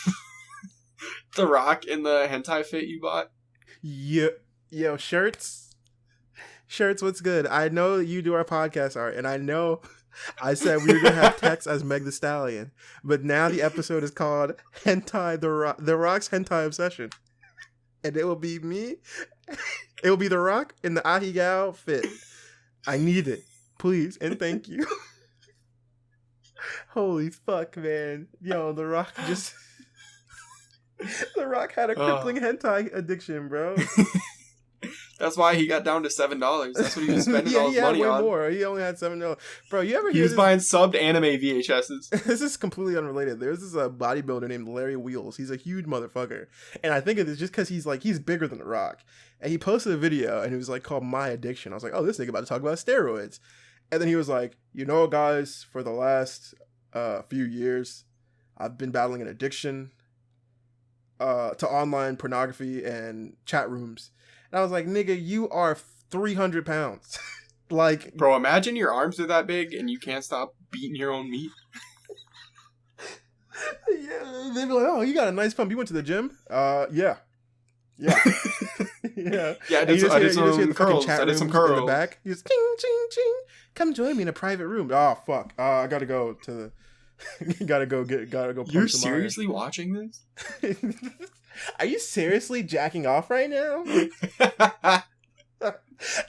The Rock in the hentai fit you bought? Yeah. Yo, shirts. Shirts, what's good? I know that you do our podcast art, and I know I said we were going to have Tex as Meg the Stallion, but now the episode is called Hentai, The Rock's Hentai Obsession. And it will be me. It will be The Rock in the Ahigao fit. I need it. Please and thank you. Holy fuck, man. Yo, The Rock just... The Rock had a crippling hentai addiction, bro. That's why he got down to $7. That's what he was spending all his money way on. more. He only had $7. Bro, you ever He hear was this? buying subbed anime VHSs. This is completely unrelated. There's this bodybuilder named Larry Wheels. He's a huge motherfucker, and I think it's just because he's bigger than The Rock. And he posted a video, and it was like called "My Addiction." I was like, "Oh, this nigga about to talk about steroids," and then he was like, "You know, guys, for the last few years, I've been battling an addiction to online pornography and chat rooms." And I was like, "Nigga, you are 300 pounds." Like, bro, imagine your arms are that big and you can't stop beating your own meat. Yeah, they'd be like, "Oh, you got a nice pump. You went to the gym?" Yeah. Yeah. Yeah. I did some curls. I did some curls. In the back. You just, ching, ching, ching. Come join me in a private room. Oh, fuck. I gotta go to the... gotta go punch You're some seriously watching this? iron. Are you seriously jacking off right now?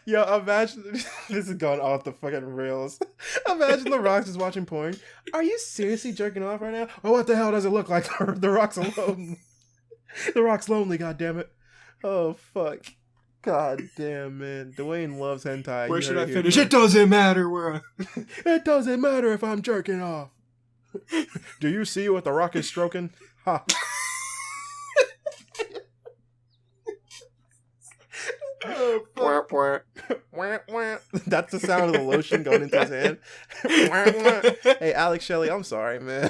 Yo, imagine... This is going off the fucking rails. Imagine The Rock's just watching porn. Are you seriously jerking off right now? Oh, what the hell does it look like? The Rock's alone. The Rock's lonely, goddammit. Oh, fuck. God damn, man. Dwayne loves hentai. Where should I finish? It doesn't matter where I... It doesn't matter if I'm jerking off. Do you see what The Rock is stroking? Ha. Oh, that's the sound of the lotion going into his hand. Hey, Alex Shelley, I'm sorry, man.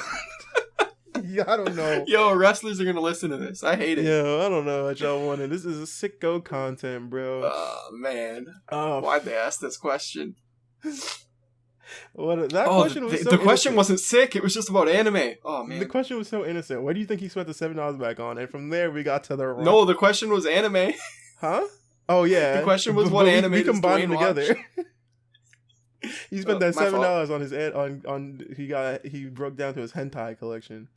Yeah, I don't know. Yo, wrestlers are gonna listen to this. I hate it. Yo, I don't know what y'all wanted. This is a sicko content, bro. Oh, man. Oh, Why'd they ask this question? The question wasn't sick. It was just about anime. Oh, man. The question was so innocent. Why do you think he spent the $7 back on? And from there, we got to the Rock. No, the question was anime. Huh? Oh, yeah. The question was what anime we does combined them Dwayne together. He spent that $7 fault. on his he broke down to his hentai collection.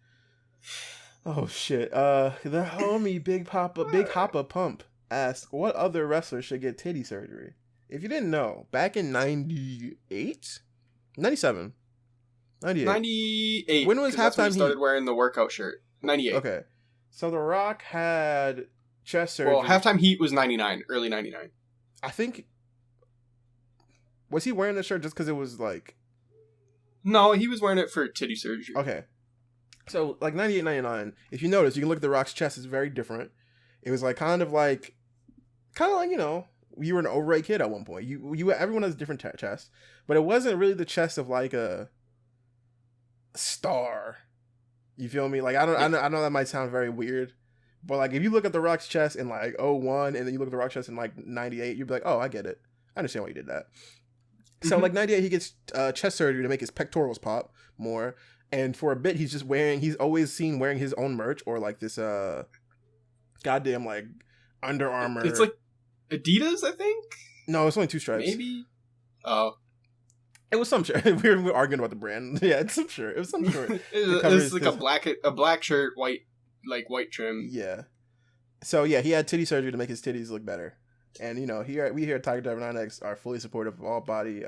Oh shit. The homie Big Hoppa Pump asked, what other wrestler should get titty surgery? If you didn't know, back in 98? 97. 98. 98. When was halftime? He Halftime started wearing the workout shirt. 98. Okay. So The Rock had chest surgery. Well, Halftime Heat was 99, early 99. I think... Was he wearing the shirt just because it was like... No, he was wearing it for titty surgery. Okay. So, like, 98, 99, if you notice, you can look at The Rock's chest, it's very different. It was like, kind of like, you know, you were an overweight kid at one point. Everyone has a different chest. But it wasn't really the chest of, like, a star. You feel me? Like, I know that might sound very weird. But, like, if you look at The Rock's chest in, like, 01, and then you look at The Rock's chest in, like, 98, you'd be like, oh, I get it. I understand why you did that. So, like, 98, he gets chest surgery to make his pectorals pop more. And for a bit, he's always seen wearing his own merch or, like, this, goddamn, like, Under Armour. It's, like, Adidas, I think? No, it's only 2 stripes. Maybe? Oh. It was some shirt. We were arguing about the brand. Yeah, it's some shirt. It was some shirt. It's like a black shirt, white trim. Yeah. So, yeah, he had titty surgery to make his titties look better. And, you know, we here at Tiger Driver 9X are fully supportive of all body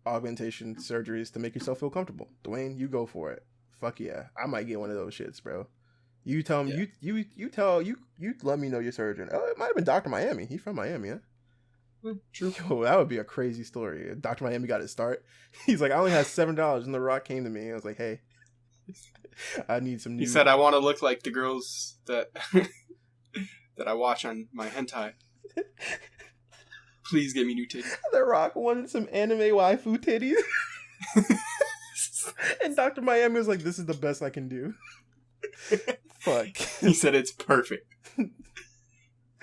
augmentation surgeries to make yourself feel comfortable. Dwayne, you go for it. Fuck yeah. I might get one of those shits, bro. You tell me, you let me know your surgeon. Oh, it might have been Dr. Miami. He's from Miami, huh? True. Yo, that would be a crazy story. Dr. Miami got his start. He's like, I only had $7, and The Rock came to me and I was like, hey, I need some new... He said, I want to look like the girls that that I watch on my hentai. Please give me new titties. The Rock wanted some anime waifu titties. And Dr. Miami was like, this is the best I can do. Fuck. He said it's perfect.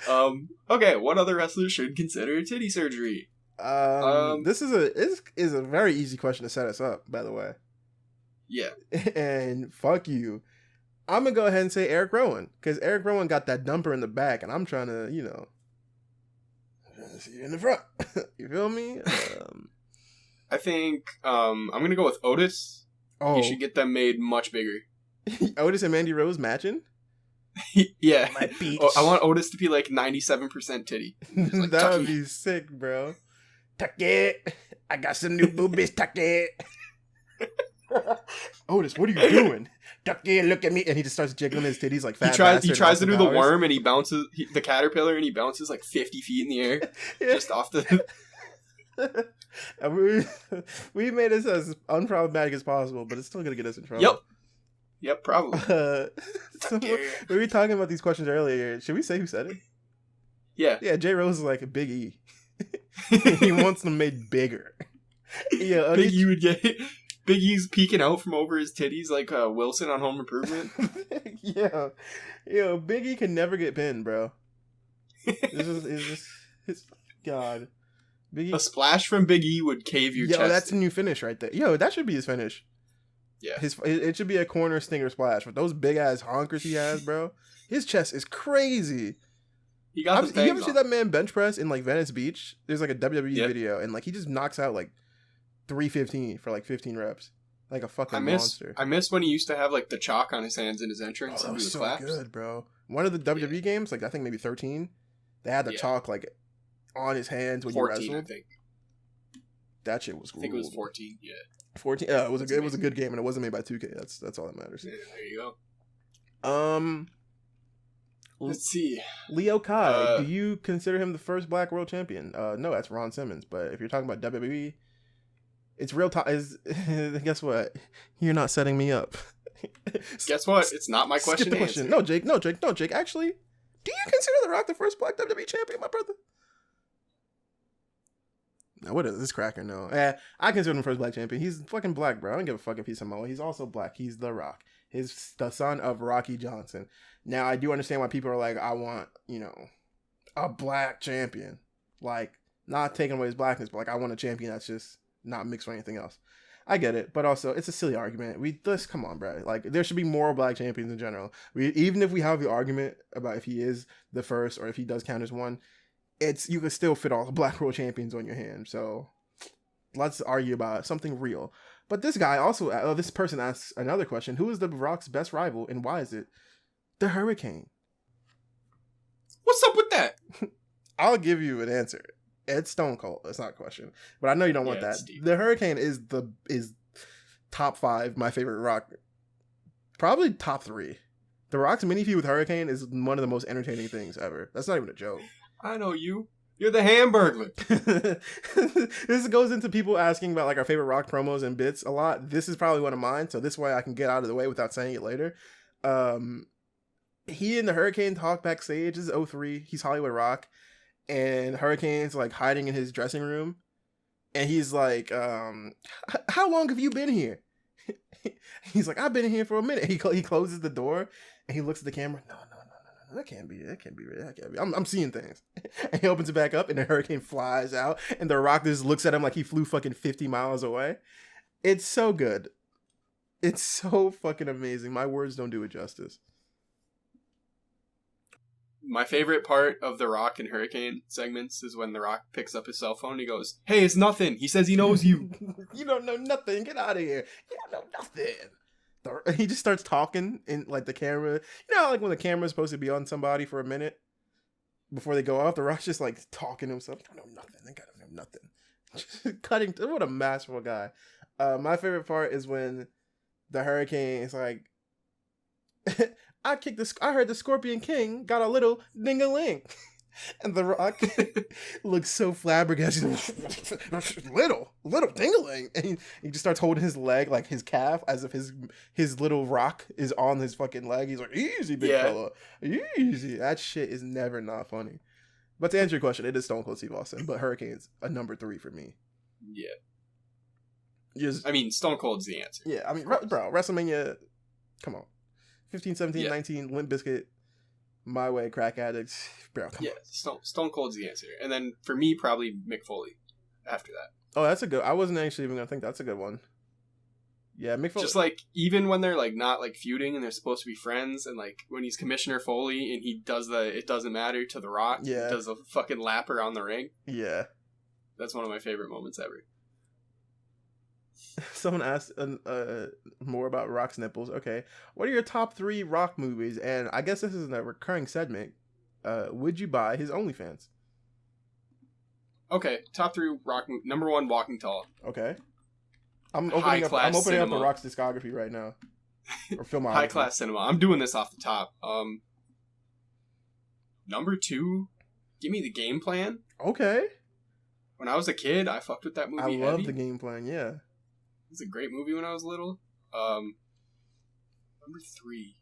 Okay, what other wrestlers should consider titty surgery? This is a very easy question to set us up, by the way. Yeah. And fuck you. I'm gonna go ahead and say Eric Rowan, because Eric Rowan got that dumper in the back, and I'm trying to, you know, see you in the front. You feel me? I think I'm gonna go with Otis. Oh, you should get them made much bigger. Otis and Mandy Rose matching? Yeah. My beach. I want Otis to be like 97% titty. Like, that would be sick, bro. Tuck it. I got some new boobies. Tuck it. Otis, what are you doing? Ducky, look at me. And he just starts jiggling his titties like fat He tries to do the worm, and he bounces the caterpillar, and he bounces like 50 feet in the air, just off the. And we made this as unproblematic as possible, but it's still gonna get us in trouble. Yep, probably. We were talking about these questions earlier. Should we say who said it? Yeah. J Rose is like a Big E. He wants them made bigger. Yeah, Big E would get Big E's peeking out from over his titties like Wilson on Home Improvement. Yeah, Big E can never get pinned, bro. It's God. Big E. A splash from Big E would cave your chest. Yo, that's a new finish right there. Yo, that should be his finish. Yeah, it should be a corner stinger splash with those big ass honkers he has, bro. His chest is crazy. You ever see that man bench press in like Venice Beach? There's like a WWE video, and like he just knocks out like 315 for like 15 reps, like a fucking monster. I miss when he used to have like the chalk on his hands in his entrance. Oh, that was so good, bro. One of the WWE games, like I think maybe 13, they had the chalk like on his hands when 14, you wrestled. I think. That shit was cool. I think it was 14. Yeah, 14. It was a good game, and it wasn't made by 2K. That's all that matters. Yeah, there you go. Let's see. Leo Kai, do you consider him the first Black World Champion? No, that's Ron Simmons. But if you're talking about WWE, it's real time. Guess what? You're not setting me up. Guess what? It's not my question. Skip the question. No, Jake. Actually, do you consider The Rock the first Black WWE champion, my brother? Now, what is this cracker? No, I consider him the first Black champion. He's fucking black, bro. I don't give a fuck if he's Samoa. He's also black. He's The Rock. He's the son of Rocky Johnson. Now, I do understand why people are like, I want, a black champion. Like, not taking away his blackness, but like, I want a champion that's just not mixed with anything else. I get it, but also, it's a silly argument. Come on, bro. Like, there should be more black champions in general. Even if we have the argument about if he is the first or if he does count as one, you can still fit all the Black World Champions on your hand. So, let's argue about something real. But this guy also, this person asks another question. Who is The Rock's best rival and why is it the Hurricane? What's up with that? I'll give you an answer. It's Stone Cold. That's not a question. But I know you don't want that. The Hurricane is top 5 my favorite Rock. Probably top 3. The Rock's mini feud with Hurricane is one of the most entertaining things ever. That's not even a joke. I know you. You're the Hamburglar. This goes into people asking about like our favorite Rock promos and bits a lot. This is probably one of mine, so this way I can get out of the way without saying it later. He and the Hurricane talk backstage. This is 2003. He's Hollywood Rock, and Hurricane's like hiding in his dressing room, and he's like, "How long have you been here?" He's like, "I've been here for a minute." He closes the door and he looks at the camera. No, that can't be real. I'm seeing things. And he opens it back up and the Hurricane flies out and the Rock just looks at him like he flew fucking 50 miles away. It's so good. It's so fucking amazing. My words don't do it justice. My favorite part of the Rock and Hurricane segments is when the Rock picks up his cell phone and he goes, "Hey, it's nothing." He says he knows you. You don't know nothing. Get out of here. You don't know nothing. He just starts talking in like the camera. You know, like when the camera's supposed to be on somebody for a minute before they go off, the Rock's just like talking to himself. I don't know nothing. I gotta know nothing. Just cutting. What a masterful guy. My favorite part is when the Hurricane is like, I heard the Scorpion King got a little ding-a-ling. And the Rock looks so flabbergasted. little ding-a-ling. And he just starts holding his leg, like his calf, as if his little rock is on his fucking leg. He's like, easy, big fella. Easy. That shit is never not funny. But to answer your question, it is Stone Cold Steve Austin. But Hurricane's a number 3 for me. Yeah. I mean, Stone Cold's the answer. Yeah, I mean, bro, WrestleMania, come on. 15, 17, 19, Limp Bizkit, My Way, Crack Addicts. Bro, come on. Stone Cold's the answer. And then for me, probably Mick Foley after that. Oh, that's a good... I wasn't actually even going to think that's a good one. Yeah, Mick Foley... Just like, even when they're like not like feuding and they're supposed to be friends, and like when he's Commissioner Foley and he does It Doesn't Matter to The Rock, he does a fucking lap around the ring. Yeah. That's one of my favorite moments ever. Someone asked more about Rock's nipples. Okay. What are your top 3 Rock movies? And I guess this is a recurring segment. Would you buy his OnlyFans? Okay. Top 3 Rock movies. Number 1, Walking Tall. Okay. I'm high opening class up cinema. The Rock's discography right now, or filmography. High class cinema. I'm doing this off the top. Number 2, give me The Game Plan. Okay. When I was a kid, I fucked with that movie. I love heavy. The Game Plan. Yeah. It's a great movie when I was little. Number 3,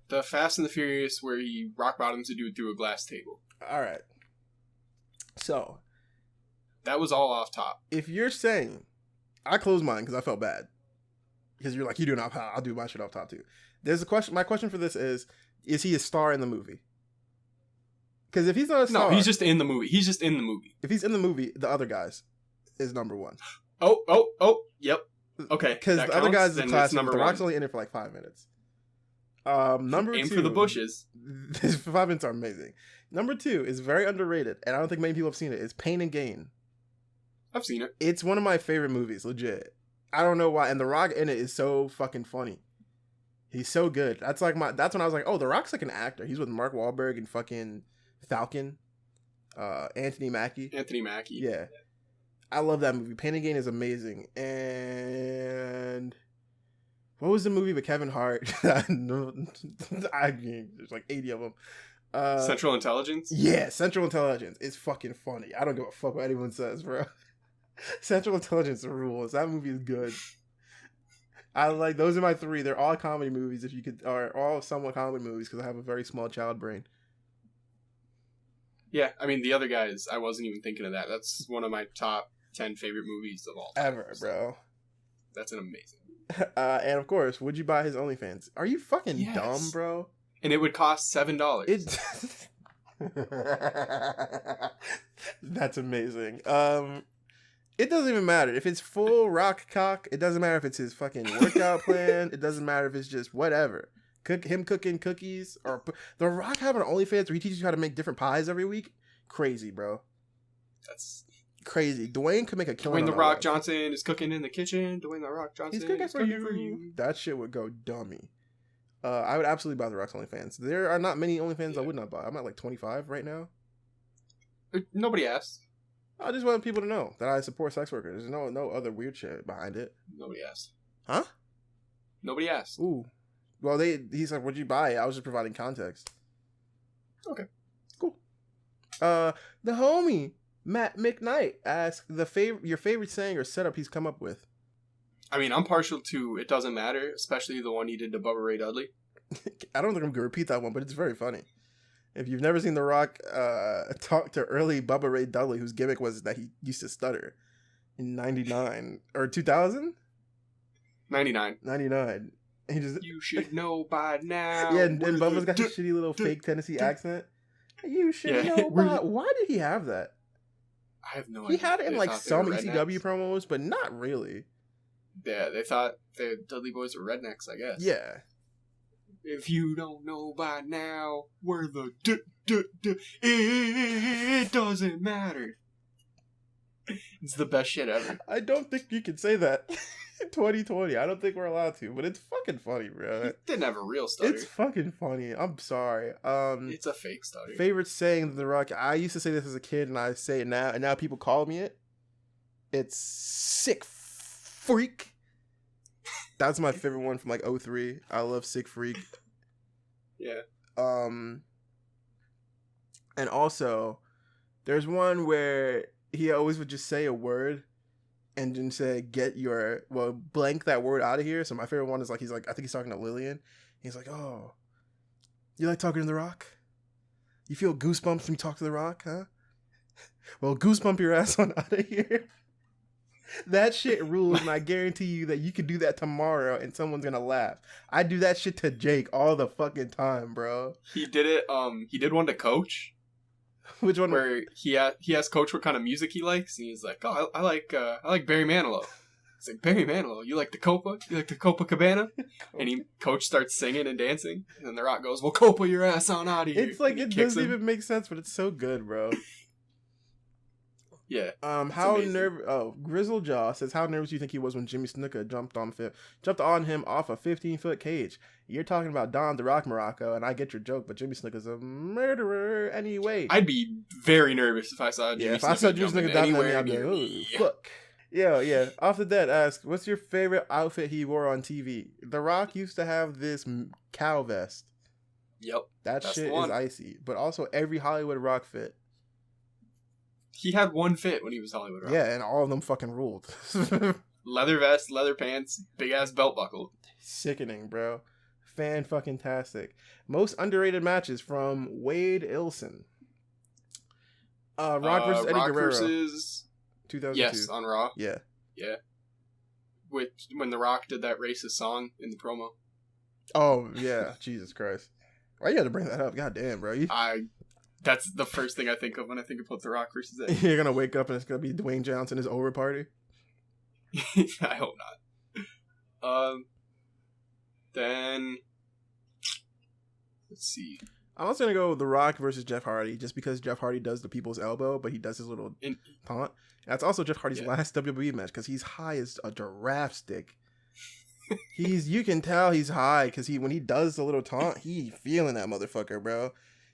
The Fast and the Furious, where he rock bottoms a dude through a glass table. All right. So that was all off top. If you're saying, I closed mine because I felt bad. Because you're like, you do not, I'll do my shit off top too. There's a question. My question for this is he a star in the movie? Because if he's not a star, no, he's just in the movie. He's just in the movie. If he's in the movie, the other guys is number 1. Yep. Okay. Because the other guys is a classic. Number The Rock's 1. only in it for like 5 minutes. Number 2. Aim for the bushes. These 5 minutes are amazing. Number 2 is very underrated, and I don't think many people have seen it. It's Pain and Gain. I've seen it. It's one of my favorite movies, legit. I don't know why, and The Rock in it is so fucking funny. He's so good. That's when I was like, oh, The Rock's like an actor. He's with Mark Wahlberg and fucking Falcon. Anthony Mackie. Yeah. I love that movie. Pain and Gain is amazing. And what was the movie with Kevin Hart? There's like 80 of them. Central Intelligence? Yeah, Central Intelligence is fucking funny. I don't give a fuck what anyone says, bro. Central Intelligence rules. That movie is good. I like, those are my 3. They're all comedy movies, or all somewhat comedy movies, because I have a very small child brain. Yeah, I mean, the other guys, I wasn't even thinking of that. That's one of my top 10 favorite movies of all time. Ever, bro. That's an amazing. And of course, would you buy his OnlyFans? Are you fucking Yes. dumb, bro? And it would cost $7. That's amazing. It doesn't even matter if it's full rock cock. It doesn't matter if it's his fucking workout plan. It doesn't matter if it's just whatever. Him cooking cookies, or The Rock having an OnlyFans where he teaches you how to make different pies every week. Crazy, bro. That's crazy. Dwayne could make a killing. Dwayne The Rock Johnson is cooking in the kitchen. Dwayne The Rock Johnson He's cooking is for cooking you. for you. That shit would go dummy. I would absolutely buy The Rock's OnlyFans. There are not many OnlyFans I would not buy. I'm at like 25 right now. Nobody asked. I just want people to know that I support sex workers. There's no other weird shit behind it. Nobody asked. Huh? Nobody asked. Ooh. Well, he's like, "What'd you buy?" I was just providing context. Okay. Cool. The homie Matt McKnight asked your favorite saying or setup he's come up with. I mean, I'm partial to "It Doesn't Matter," especially the one he did to Bubba Ray Dudley. I don't think I'm gonna repeat that one, but it's very funny. If you've never seen The Rock talk to early Bubba Ray Dudley, whose gimmick was that he used to stutter in 99 or 2000? 99. 99. He just, you should know by now. Yeah, and Bubba's got his shitty little fake Tennessee accent. You should know by... Why did he have that? I have no idea. He idea. had it in like some ECW promos, but not really. Yeah, they thought the Dudley Boys were rednecks, I guess. Yeah. If you don't know by now, we're the it doesn't matter. It's the best shit ever. I don't think you can say that in 2020. I don't think we're allowed to, but it's fucking funny, bro. He didn't have a real stutter. It's fucking funny. I'm sorry. It's a fake stutter. Favorite saying, The Rock. I used to say this as a kid, and I say it now, and now people call me it. It's sick freak. That's my favorite one from like 03. I love sick freak. Yeah. And also, there's one where he always would just say a word and then say, blank that word out of here. So my favorite one is like, I think he's talking to Lillian. He's like, oh, you like talking to The Rock? You feel goosebumps when you talk to The Rock, huh? Well, goosebump your ass on out of here. That shit rules, and I guarantee you that you could do that tomorrow and someone's gonna laugh. I do that shit to Jake all the fucking time, bro. He did it, he did one to Coach. Which one? Where he asked Coach what kind of music he likes, and he's like, oh, I like Barry Manilow. He's like, Barry Manilow, you like the Copa? You like the Copacabana? And Coach starts singing and dancing, and then The Rock goes, well, Copa your ass on out of here. It's like, it doesn't even make sense, but it's so good, bro. Yeah. How nervous? Oh, Grizzlejaw says, how nervous do you think he was when Jimmy Snuka jumped on him off a 15-foot cage? You're talking about Don the Rock Morocco, and I get your joke, but Jimmy Snuka's a murderer anyway. I'd be very nervous if I saw Jimmy Snuka. If I saw Jimmy Snuka down there, I'd be like, oh, fuck. Yeah. Off the dead, ask, what's your favorite outfit he wore on TV? The Rock used to have this cow vest. Yep. That that's shit the is one. icy. But also every Hollywood Rock fit. He had one fit when he was Hollywood Rock. Yeah, and all of them fucking ruled. Leather vest, leather pants, big ass belt buckle. Sickening, bro. Fan-fucking-tastic. Most underrated matches from Wade Ilson. Rock versus Eddie Guerrero. Versus 2002. Yes, on Raw. Yeah. Yeah. When The Rock did that racist song in the promo. Oh, yeah. Jesus Christ. Why you had to bring that up? God damn, bro. That's the first thing I think of when I think of The Rock versus Eddie. You're going to wake up and it's going to be Dwayne Johnson, his over party? I hope not. Then let's see. I'm also going to go The Rock versus Jeff Hardy, just because Jeff Hardy does the people's elbow, but he does his little taunt. That's also Jeff Hardy's last WWE match, because he's high as a giraffe stick. You can tell he's high, because when he does the little taunt, he feeling that motherfucker, bro.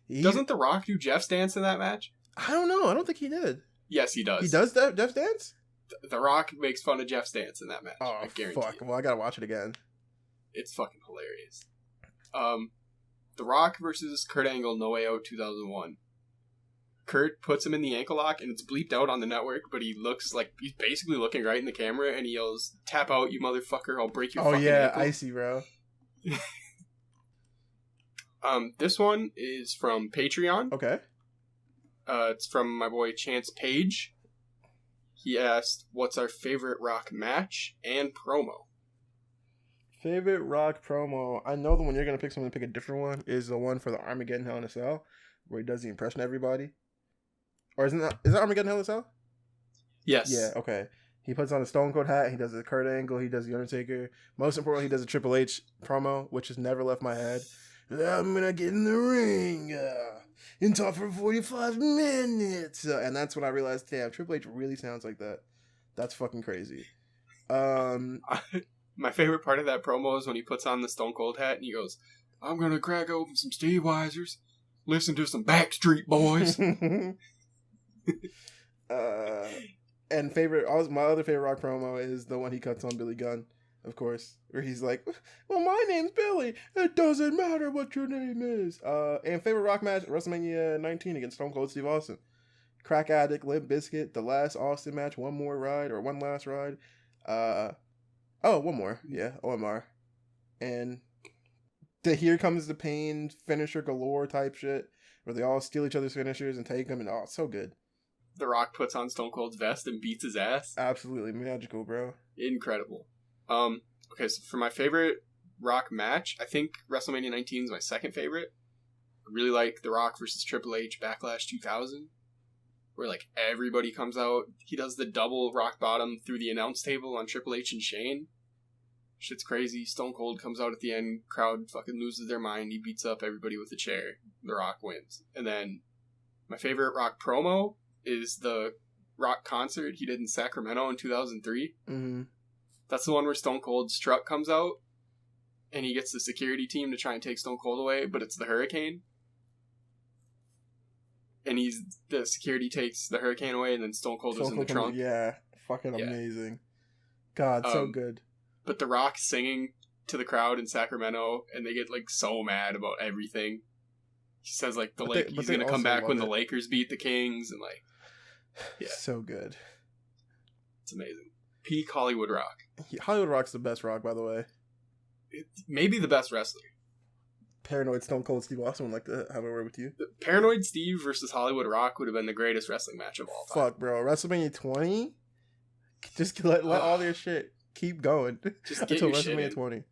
Doesn't The Rock do Jeff's dance in that match? I don't know. I don't think he did. Yes, he does. He does that Jeff's dance? The Rock makes fun of Jeff's dance in that match. Oh, I guarantee fuck. it. Well, I gotta watch it again. It's fucking hilarious. The Rock versus Kurt Angle, No Way Out 2001. Kurt puts him in the ankle lock, and it's bleeped out on the network, but he looks like he's basically looking right in the camera, and he yells, "Tap out, you motherfucker, I'll break your fucking ankle." Icy, bro. This one is from Patreon. Okay. It's from my boy Chance Page. He asked, what's our favorite Rock match and promo? Favorite Rock promo. I know the one you're going to pick, so I'm going to pick a different one, is the one for the Armageddon Hell in a Cell, where he does the impression of everybody. Or is that Armageddon Hell in a Cell? Yes. Yeah, okay. He puts on a Stone Cold hat, he does the Kurt Angle, he does the Undertaker. Most importantly, he does a Triple H promo, which has never left my head. I'm going to get in the ring and talk for 45 minutes. And that's when I realized, damn, Triple H really sounds like that. That's fucking crazy. My favorite part of that promo is when he puts on the Stone Cold hat and he goes, I'm going to crack open some Steve Weisers, listen to some Backstreet Boys. And my other favorite Rock promo is the one he cuts on Billy Gunn, of course, where he's like, well, my name's Billy. It doesn't matter what your name is. And favorite Rock match, WrestleMania 19 against Stone Cold Steve Austin. Crack Addict, Limp Bizkit, the last Austin match, one last ride. One more. Yeah, OMR. And the Here Comes the Pain finisher galore type shit, where they all steal each other's finishers and take them, and it's so good. The Rock puts on Stone Cold's vest and beats his ass. Absolutely magical, bro. Incredible. Okay, so for my favorite Rock match, I think WrestleMania 19 is my second favorite. I really like The Rock versus Triple H Backlash 2000, where like everybody comes out. He does the double rock bottom through the announce table on Triple H and Shane. Shit's crazy. Stone Cold comes out at the end. Crowd fucking loses their mind. He beats up everybody with a chair. The Rock wins. And then my favorite Rock promo is the Rock concert he did in Sacramento in 2003. Mm-hmm. That's the one where Stone Cold's truck comes out and he gets the security team to try and take Stone Cold away, but it's the Hurricane. And the security takes the Hurricane away, and then Stone Cold is in the trunk. Yeah, fucking amazing. God, so good. But The Rock singing to the crowd in Sacramento, and they get like so mad about everything. He says like he's gonna come back when the Lakers beat the Kings, and like, yeah, so good. It's amazing. Peak Hollywood Rock. Hollywood Rock's the best Rock, by the way. Maybe the best wrestler. Paranoid Stone Cold Steve Austin would like to have a word with you. Paranoid Steve versus Hollywood Rock would have been the greatest wrestling match of all time. Fuck, bro. WrestleMania 20? Just let all their shit keep going. Just get until your WrestleMania shit 20.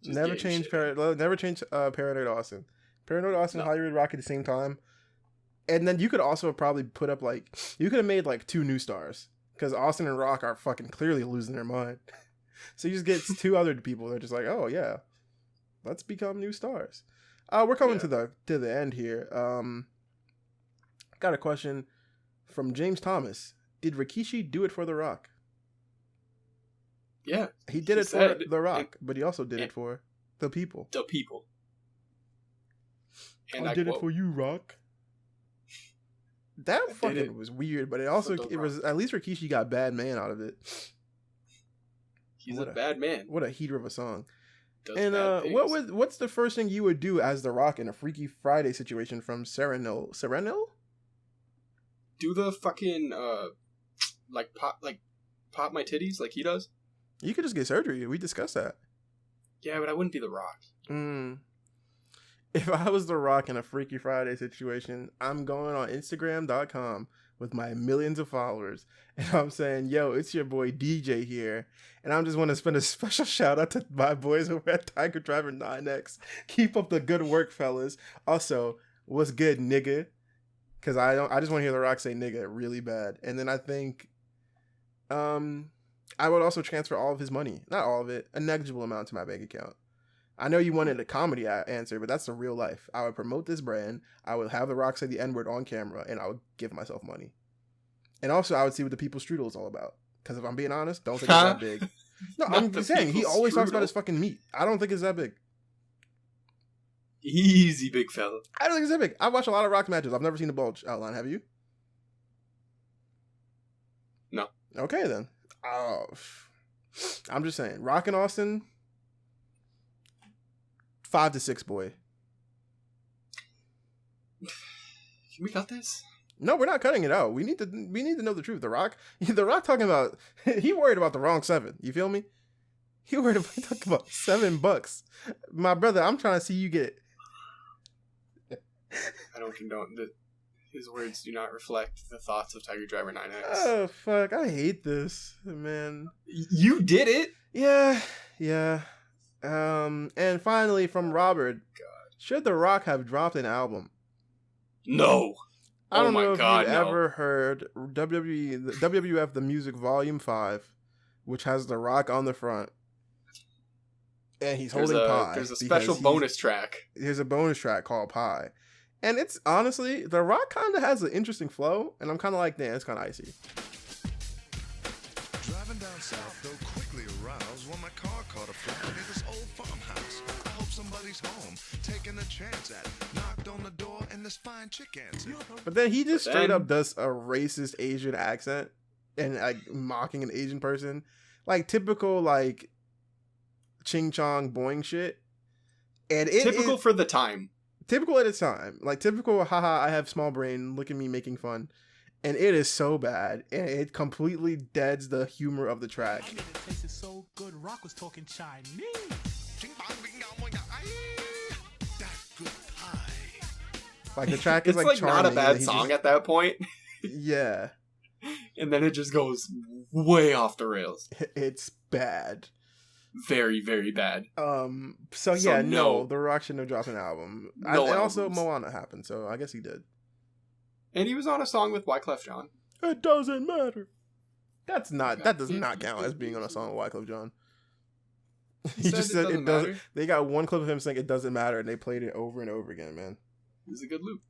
Just Never change Paranoid Austin. Paranoid Austin and Hollywood Rock at the same time. And then you could also have probably put up you could have made two new stars. Because Austin and Rock are fucking clearly losing their mind. So you just get two other people. They're just like, oh yeah, let's become new stars. We're coming to the end here. Got a question from James Thomas. Did Rikishi do it for The Rock? Yeah. He did it for The Rock, but he also did it for the people. The people. And I did it for you, Rock. That I did fucking it was weird, but it the was at least Rikishi got Bad Man out of it. He's a bad man. What a heater of a song. Does And bad things. what's the first thing you would do as The Rock in a Freaky Friday situation from Sereno? Do the fucking pop my titties like he does? You could just get surgery. We discussed that. Yeah, but I wouldn't be The Rock. If I was The Rock in a Freaky Friday situation, I'm going on Instagram.com with my millions of followers, and I'm saying, yo, it's your boy DJ here, and I just want to spend a special shout out to my boys over at Tiger Driver 9X. Keep up the good work, fellas. Also, what's good, nigga? Because I just want to hear The Rock say nigga really bad. And then I think I would also transfer all of his money, not all of it, a negligible amount to my bank account. I know you wanted a comedy answer, but that's the real life. I would promote this brand. I would have The Rock say the N-word on camera, and I would give myself money. And also, I would see what the People's Strudel is all about. Because if I'm being honest, don't think it's that big. No, I'm just saying, he always talks about his fucking meat. I don't think it's that big. Easy, big fella. I don't think it's that big. I've watched a lot of Rock matches. I've never seen the bulge outline. Have you? No. Okay, then. Oh, I'm just saying. Rock and Austin... 5 to 6, boy. Can we cut this? No, we're not cutting it out. We need to know the truth. The Rock talking about he worried about the wrong 7. You feel me? He worried about talking about $7. My brother, I'm trying to see you get. I don't condone that. His words do not reflect the thoughts of Tiger Driver 9X. Oh fuck! I hate this, man. You did it. Yeah. And finally from Robert, should The Rock have dropped an album? No. I don't know if you've ever heard WWF The Music Volume 5, which has The Rock on the front. And he's holding Pie. There's a special bonus track. There's a bonus track called Pie. And it's honestly, The Rock kind of has an interesting flow, and I'm kind of like, damn, it's kind of icy. Driving down south, though quickly aroused when my car caught a flat near this old farmhouse. I hope somebody's home, taking a chance at it. Knocked on the door and this fine chick answered. But then he just straight up does a racist Asian accent and like mocking an Asian person. Like typical like ching chong boing shit. And it typical is, for the time. Typical at its time. Like typical, haha, I have small brain, look at me making fun. And it is so bad, and it completely deads the humor of the track. I mean, it tasted so good. Rock was talking Chinese. That good pie. Like the track is it's like not a bad song at that point. Yeah. And then it just goes way off the rails. It's bad. Very, very bad. So yeah, no, The Rock shouldn't have dropped an album. No and also albums. Moana happened, so I guess he did. And he was on a song with Wyclef Jean. It doesn't matter. That does not count as being on a song with Wyclef Jean. He just said it doesn't. They got one clip of him saying it doesn't matter, and they played it over and over again, man. It was a good loop.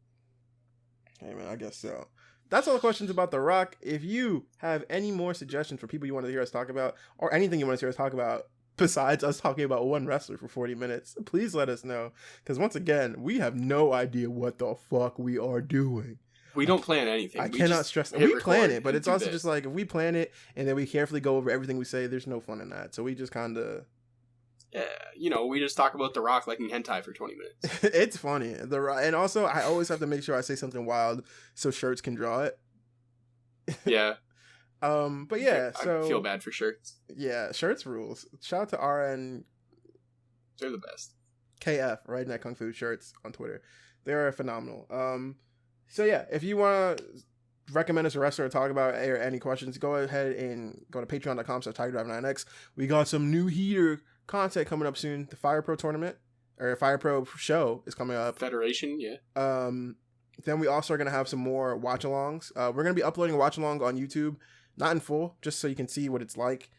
Hey man, I guess so. That's all the questions about The Rock. If you have any more suggestions for people you want to hear us talk about, or anything you want to hear us talk about, besides us talking about one wrestler for 40 minutes, please let us know. Because once again, we have no idea what the fuck we are doing. We don't plan anything. I cannot stress that. We plan it, but it's also just like if we plan it and then we carefully go over everything we say, there's no fun in that. So we just kind of... Yeah, we just talk about The Rock like in hentai for 20 minutes. It's funny. And also, I always have to make sure I say something wild so shirts can draw it. Yeah. But yeah, so... I feel bad for shirts. Yeah, shirts rules. Shout out to RN... They're the best. KF, right? Net Kung Fu shirts on Twitter. They are phenomenal. So yeah, if you want to recommend us a wrestler to talk about or any questions, go ahead and go to patreon.com/TigerDrive9X. We got some new heater content coming up soon. The Fire Pro tournament or Fire Pro show is coming up. Federation, yeah. Then we also are going to have some more watch-alongs. We're going to be uploading a watch-along on YouTube, not in full, just so you can see what it's like.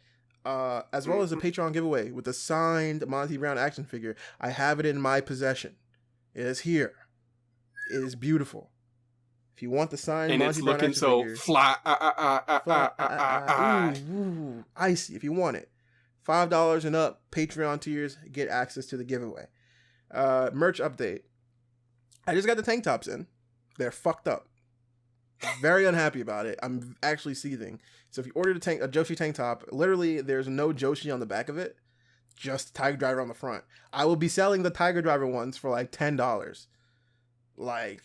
As well as a Patreon giveaway with a signed Monty Brown action figure. I have it in my possession. It is here. It is beautiful. If you want the signed and Monty it's Brown looking action so figure, icy. If you want it, $5 and up, Patreon tiers get access to the giveaway. Merch update. I just got the tank tops in. They're fucked up. Very unhappy about it. I'm actually seething. So if you ordered a Joshi tank top, literally there's no Joshi on the back of it, just Tiger Driver on the front. I will be selling the Tiger Driver ones for like $10, like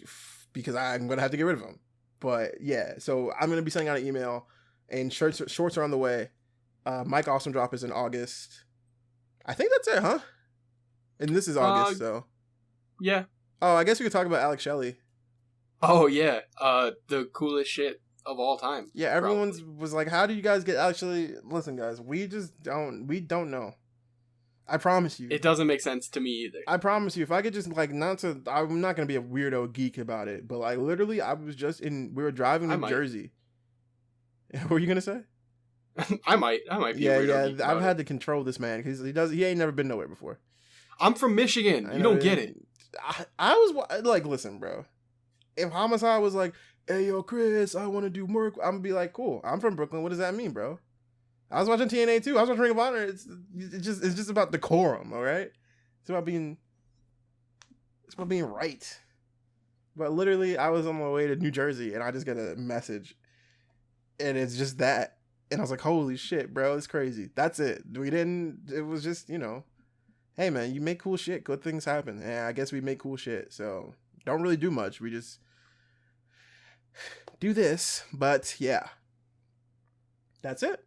because I'm gonna have to get rid of them. But yeah, so I'm gonna be sending out an email, and shorts are on the way. Mike Awesome Drop is in August. I think that's it, huh? And this is August, so yeah. Oh, I guess we could talk about Alex Shelley. Oh yeah, the coolest shit of all time. Yeah, everyone's was like, "How do you guys get?" Actually, listen, guys, we don't know. I promise you, It doesn't make sense to me either. I promise you, if I could just like I'm not gonna be a weirdo geek about it, but like literally, we were driving to Jersey. What were you gonna say? I might be. A weirdo geek I've about had to control this man because he ain't never been nowhere before. I'm from Michigan. You don't get it. I was like, listen, bro. If Homicide was like, "Hey, yo, Chris, I want to do more," I'm gonna be like, "Cool, I'm from Brooklyn. What does that mean, bro?" I was watching TNA too. I was watching Ring of Honor. It's just about decorum, all right? It's about being right. But literally, I was on my way to New Jersey, and I just got a message, and it's just that, and I was like, "Holy shit, bro, it's crazy." That's it. It was just, hey man, you make cool shit, good things happen, and I guess we make cool shit. So don't really do much. We just do this, but yeah, that's it.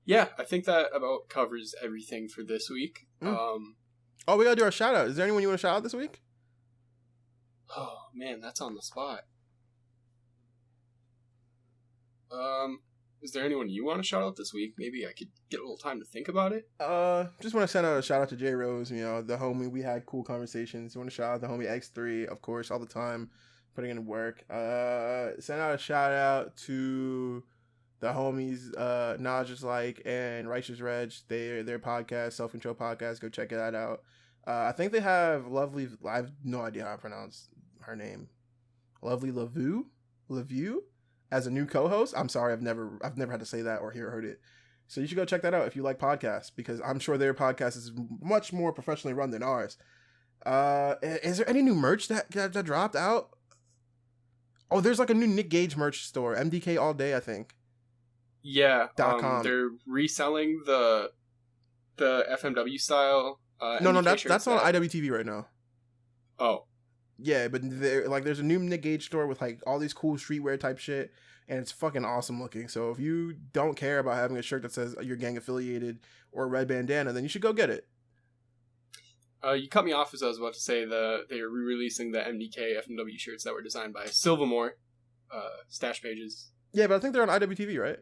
Yeah, I think that about covers everything for this week. Oh, we gotta do our shout out. Is there anyone you want to shout out this week? Oh man, that's on the spot. Is there anyone you want to shout out this week? Maybe I could get a little time to think about it. Just want to send out a shout out to J Rose. The homie. We had cool conversations. You want to shout out the homie X3, of course, all the time, putting in work. Send out a shout out to the homies, Naja's Like and Righteous Reg. Their podcast, Self Control Podcast. Go check that out. I think they have Lovely. I have no idea how to pronounce her name. Lovely Lavue as a new co-host. I'm sorry, I've never had to say that or heard it. So you should go check that out if you like podcasts, because I'm sure their podcast is much more professionally run than ours. Is there any new merch that dropped out? Oh, there's like a new Nick Gage merch store, MDK All Day, I think. Yeah, .com. They're reselling the FMW style. No, that's on IWTV right now. Oh, yeah, but there's a new Nick Gage store with like all these cool streetwear type shit, and it's fucking awesome looking. So if you don't care about having a shirt that says you're gang affiliated or a red bandana, then you should go get it. You cut me off as I was about to say they are re-releasing the MDK FMW shirts that were designed by Silvermore, Stash Pages. Yeah, but I think they're on IWTV, right?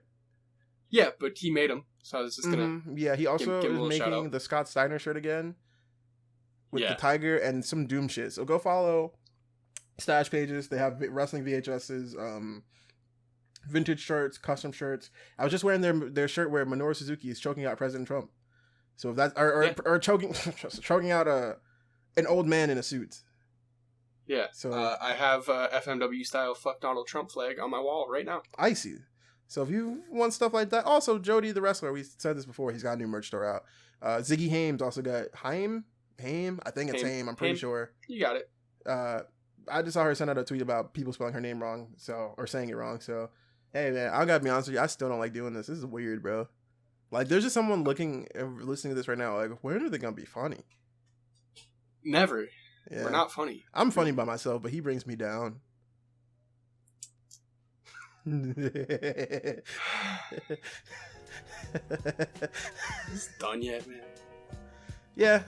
Yeah, but he made them, so I was just gonna. Yeah, he also give is making the Scott Steiner shirt again with the tiger and some Doom shit. So go follow Stash Pages. They have wrestling VHSs, vintage shirts, custom shirts. I was just wearing their shirt where Minoru Suzuki is choking out President Trump. So if that's or choking out an old man in a suit. Yeah. So I have FMW style "Fuck Donald Trump" flag on my wall right now. I see. So if you want stuff like that, also Jody the wrestler, we said this before, he's got a new merch store out. Ziggy Hames also got Haim. I think it's Haim. I'm pretty sure. You got it. I just saw her send out a tweet about people spelling her name wrong, or saying it wrong. So hey man, I gotta be honest with you, I still don't like doing this. This is weird, bro. Like there's just someone listening to this right now. Like, when are they gonna be funny? Never. Yeah. We're not funny. I'm funny by myself, but he brings me down. It's done yet, man? Yeah.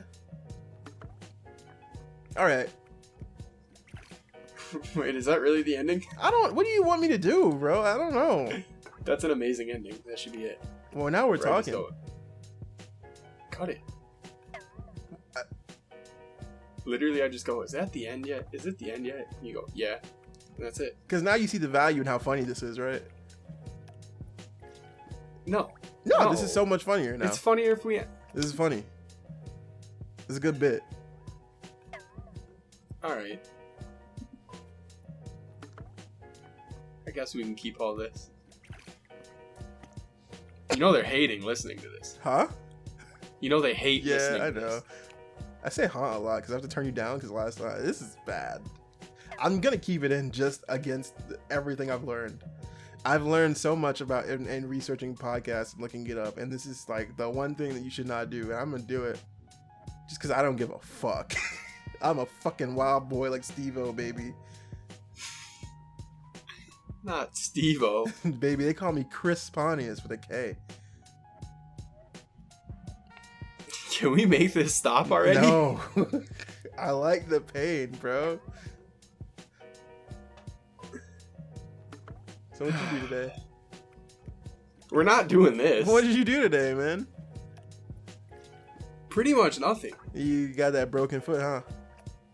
All right. Wait, is that really the ending? What do you want me to do, bro? I don't know. That's an amazing ending. That should be it. Well, now we're talking. Cut it. Literally, I just go, is that the end yet? Is it the end yet? And you go, yeah. And that's it. Because now you see the value in how funny this is, right? No, this is so much funnier now. It's funnier if we... This is funny. This is a good bit. Alright. I guess we can keep all this. You know they're hating listening to this. Huh? You know they hate listening to this. Yeah, I know. I say huh a lot because I have to turn you down because last time... This is bad. I'm gonna keep it in just against everything I've learned. I've learned so much about in researching podcasts and looking it up, and this is like the one thing that you should not do, and I'm gonna do it just because I don't give a fuck. I'm a fucking wild boy like Steve-O, baby. Not Steve-O. Baby, they call me Chris Pontius with a K. Can we make this stop already? No. I like the pain, bro. So what'd you do today? We're not doing this. What did you do today, man? Pretty much nothing. You got that broken foot, huh?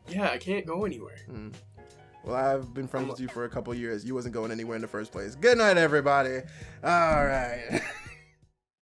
Yeah, I can't go anywhere. Well, I've been friends with you for a couple years. You wasn't going anywhere in the first place. Good night, everybody. All right.